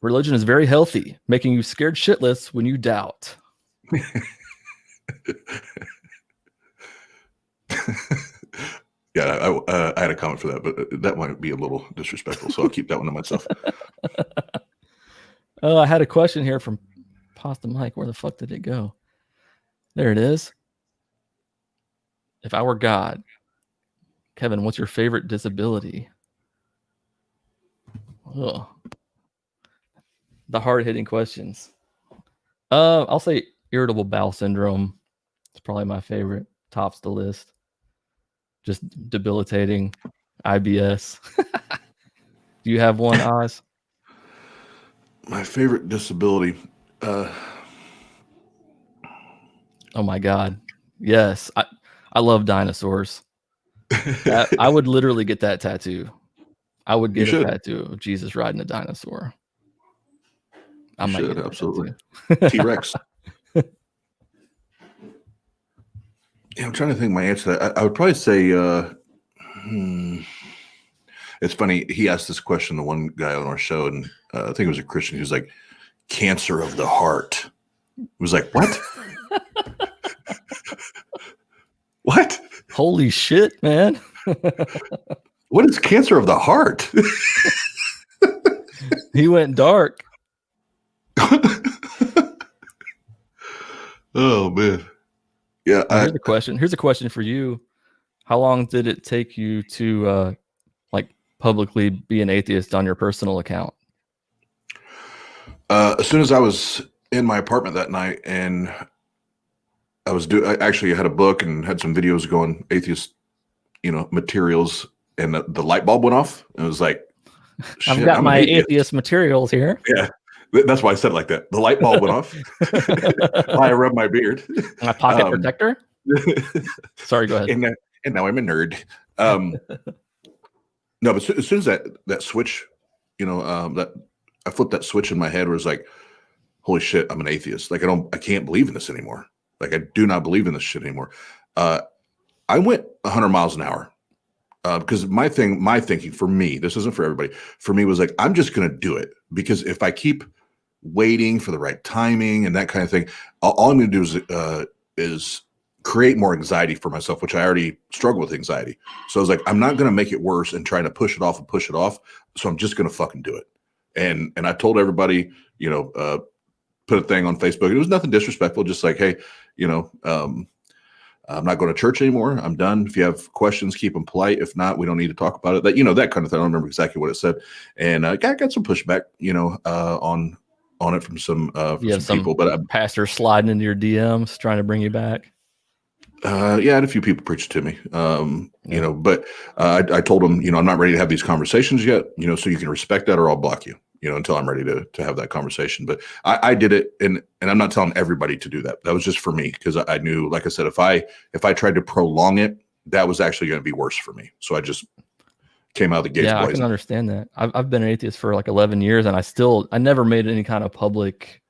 Religion is very healthy, making you scared shitless when you doubt.
Yeah, I had a comment for that, but that might be a little disrespectful, so I'll keep that one to myself.
I had a question here from Pasta Mike. Where the fuck did it go? There it is. If I were God, Kevin, what's your favorite disability? Oh. The hard-hitting questions. I'll say irritable bowel syndrome. It's probably my favorite. Tops the list. Just debilitating. IBS. Do you have one, Oz?
My favorite disability.
Oh my God. Yes. I love dinosaurs. I would literally get that tattoo. I would get a tattoo of Jesus riding a dinosaur. I might get
absolutely. T-Rex. Yeah, I'm trying to think my answer to that. I would probably say, it's funny. He asked this question to one guy on our show, and I think it was a Christian. He was like, cancer of the heart. It was like, what? What?
Holy shit, man.
What is cancer of the heart?
He went dark.
Oh, man. Yeah.
Here's a question. Here's a question for you. How long did it take you to like publicly be an atheist on your personal account?
As soon as I was in my apartment that night, and I actually had a book and had some videos going, atheist, materials, and the light bulb went off. And it was like,
I've got my atheist materials here.
Yeah. That's why I said it like that. The light bulb went off. I rubbed my beard.
My pocket protector. Sorry, go ahead.
And now I'm a nerd. No, but as soon as that switch, that I flipped that switch in my head, where it was like, holy shit, I'm an atheist. Like I can't believe in this anymore. Like I do not believe in this shit anymore. I went 100 miles an hour because my thinking for me, this isn't for everybody. For me was like, I'm just gonna do it, because if I keep waiting for the right timing and that kind of thing, all I'm gonna do is create more anxiety for myself, which I already struggle with anxiety. So I was like, I'm not going to make it worse and trying to push it off. So I'm just going to fucking do it. And I told everybody, put a thing on Facebook. It was nothing disrespectful. Just like, hey, I'm not going to church anymore. I'm done. If you have questions, keep them polite. If not, we don't need to talk about it. That kind of thing. I don't remember exactly what it said. And I got some pushback, on it from some people, but
pastor sliding into your DMs trying to bring you back.
I had a few people preach to me, but I told them, I'm not ready to have these conversations yet, so you can respect that or I'll block you, until I'm ready to have that conversation. But I did it. And I'm not telling everybody to do that. That was just for me, because I knew, like I said, if I tried to prolong it, that was actually going to be worse for me. So I just came out of the gates.
Yeah, blazing. I can understand that. I've been an atheist for like 11 years, and I never made any kind of public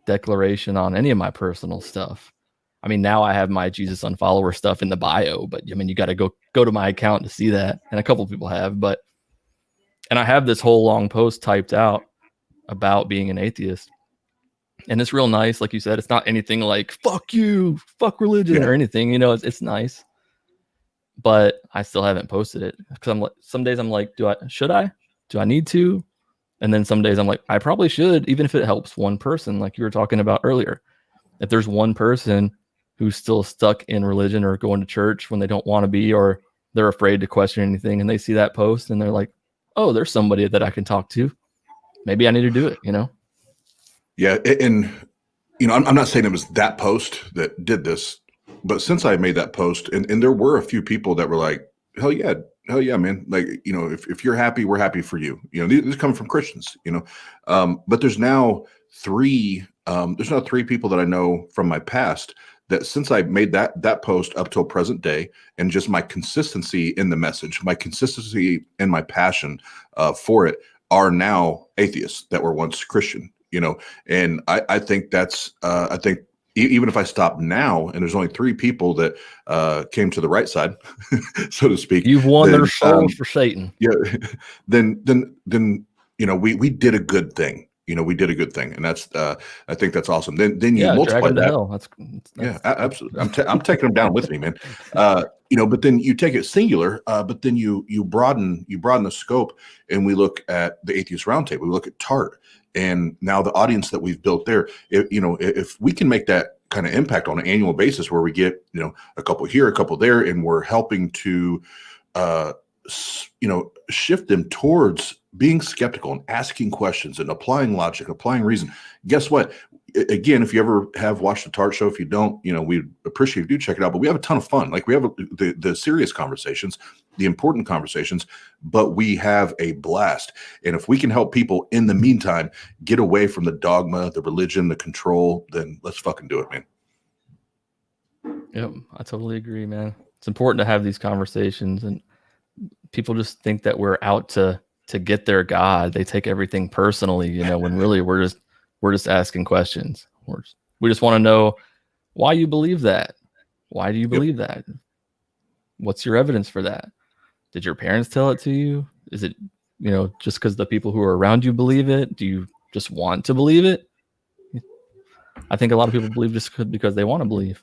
declaration on any of my personal stuff. I mean, now I have my Jesus unfollower stuff in the bio, but I mean, you got to go to my account to see that. And a couple of people have, and I have this whole long post typed out about being an atheist. And it's real nice. Like you said, it's not anything like, fuck you, fuck religion or anything, it's nice, but I still haven't posted it because I'm like, some days I'm like, do I need to? And then some days I'm like, I probably should, even if it helps one person, like you were talking about earlier. If there's one person who's still stuck in religion or going to church when they don't want to be, or they're afraid to question anything, and they see that post and they're like, oh, there's somebody that I can talk to. Maybe I need to do it, Yeah.
And, I'm not saying it was that post that did this, but since I made that post, and there were a few people that were like, hell yeah, man. Like, if you're happy, we're happy for you. This is coming from Christians, but there's now three people that I know from my past that since I made that post up till present day, and just my consistency in the message, my consistency and my passion for it, are now atheists that were once Christian, and I think that's, even if I stop now and there's only 3 people that came to the right side, so to speak,
you've won their souls for Satan.
Yeah. Then, we did a good thing. We did a good thing, and that's I think that's awesome. Then you multiply that. That's yeah, absolutely. I'm taking them down with me, man. But then you take it singular, but then you broaden the scope, and we look at the Atheist Roundtable, we look at TART, and now the audience that we've built there. If we can make that kind of impact on an annual basis, where we get a couple here, a couple there, and we're helping to shift them towards being skeptical and asking questions and applying logic, applying reason. Guess what? Again, if you ever have watched the Tart Show, if you don't, we appreciate if you do check it out. But we have a ton of fun. Like we have the serious conversations, the important conversations, but we have a blast. And if we can help people in the meantime get away from the dogma, the religion, the control, then let's fucking do it, man.
Yep, I totally agree, man. It's important to have these conversations, and people just think that we're out to get their God. They take everything personally, when really we're just asking questions. We just want to know why you believe that. Why do you believe that? What's your evidence for that? Did your parents tell it to you? Is it, just because the people who are around you believe it? Do you just want to believe it? I think a lot of people believe just because they want to believe.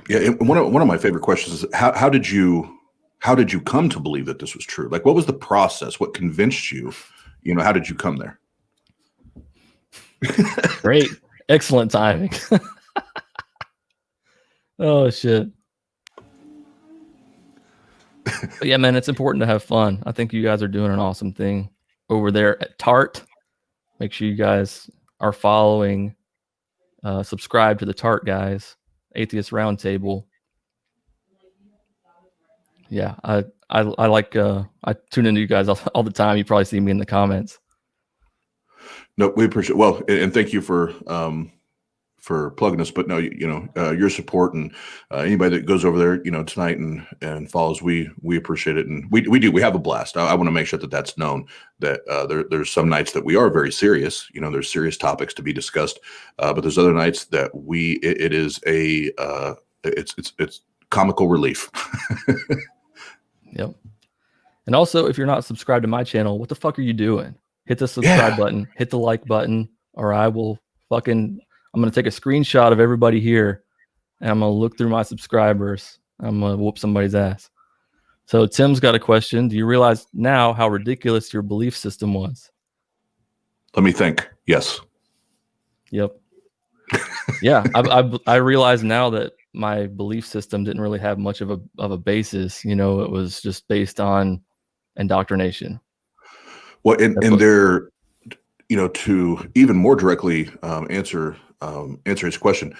Yeah, and one of my favorite questions is how did you come to believe that this was true? Like, what was the process? What convinced you? How did you come there?
Great, excellent timing. Oh shit! But yeah, man, it's important to have fun. I think you guys are doing an awesome thing over there at Tart. Make sure you guys are following, subscribe to the Tart guys. Atheist Roundtable. Yeah, I like I tune into you guys all the time. You probably see me in the comments.
No, we appreciate. Well, and thank you for plugging us. But no, your support and anybody that goes over there, tonight and follows, we appreciate it, and we do. We have a blast. I want to make sure that that's known. That there's some nights that we are very serious. There's serious topics to be discussed, but there's other nights that it is it's comical relief.
Yep. And also, if you're not subscribed to my channel, what the fuck are you doing? Hit the subscribe button, hit the like button, or I'm going to take a screenshot of everybody here, and I'm going to look through my subscribers. I'm going to whoop somebody's ass. So Tim's got a question. Do you realize now how ridiculous your belief system was?
Let me think. Yes.
Yep. Yeah. I realize now that my belief system didn't really have much of a basis. It was just based on indoctrination.
Well, and there, to even more directly answer his question,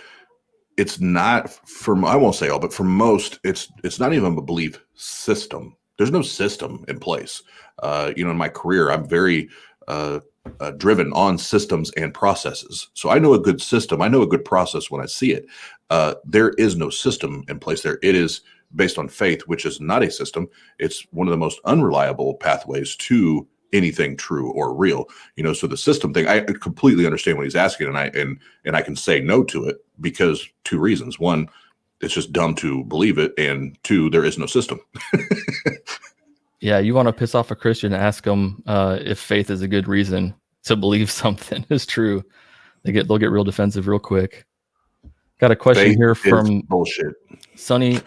it's not I won't say all, but for most, it's not even a belief system. There's no system in place. In my career, I'm very driven on systems and processes. So I know a good system. I know a good process when I see it. There is no system in place there. It is based on faith, which is not a system. It's one of the most unreliable pathways to anything true or real. So the system thing, I completely understand what he's asking, and I can say no to it because two reasons. One, it's just dumb to believe it, and two, there is no system.
Yeah, you want to piss off a Christian, ask them if faith is a good reason to believe something is true. They'll get real defensive real quick. Got a question
Faith
here from
bullshit.
Sonny,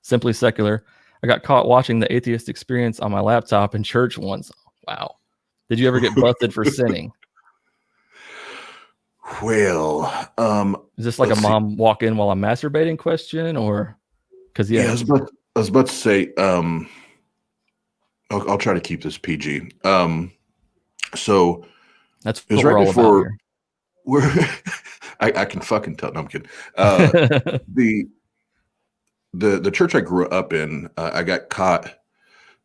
Simply Secular. I got caught watching the Atheist Experience on my laptop in church once. Wow. Did you ever get busted for sinning?
Well,
is this like a mom walk in while I'm masturbating question, or because
I was about to say, I'll try to keep this PG. So
that's what we're all about here.
I can fucking tell. No, I'm kidding. The church I grew up in, I got caught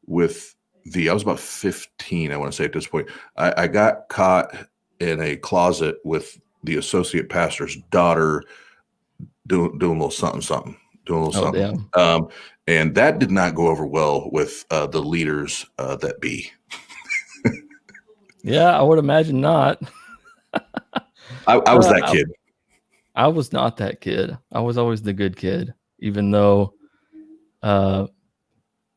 with I was about 15, I want to say at this point. I got caught in a closet with the associate pastor's daughter doing a little something. And that did not go over well with the leaders that be.
Yeah, I would imagine not.
I was that kid.
I was not that kid. I was always the good kid, even though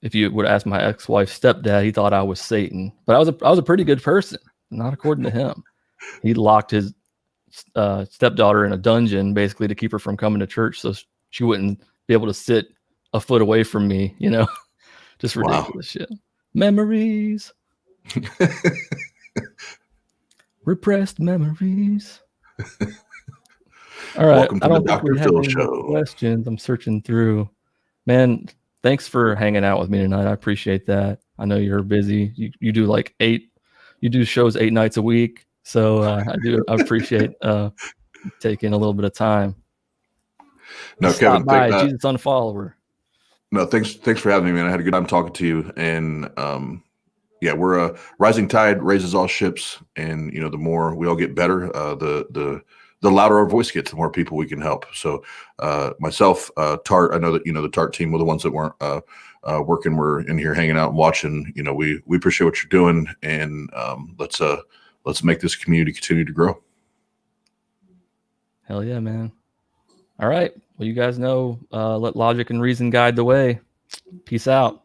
if you would ask my ex-wife's stepdad, he thought I was Satan. But I was a pretty good person, not according to him. He locked his stepdaughter in a dungeon basically to keep her from coming to church so she wouldn't be able to sit a foot away from me, just ridiculous shit. Memories. Repressed memories. All right.
Welcome to the Dr. Phil Show.
Questions. I'm searching through. Man, thanks for hanging out with me tonight. I appreciate that. I know you're busy. You do like you do shows 8 nights a week. So I appreciate taking a little bit of time.
No,
Stop
Kevin,
by Jesus Unfollower.
no, thanks for having me, man. I had a good time talking to you, and yeah, we're a rising tide raises all ships, and the more we all get better, the louder our voice gets, the more people we can help. So myself, Tart, I know that the Tart team were the ones that weren't working. We're in here hanging out and watching. We appreciate what you're doing, and let's make this community continue to grow.
Hell yeah, man. All right. Well, you guys know, let logic and reason guide the way. Peace out.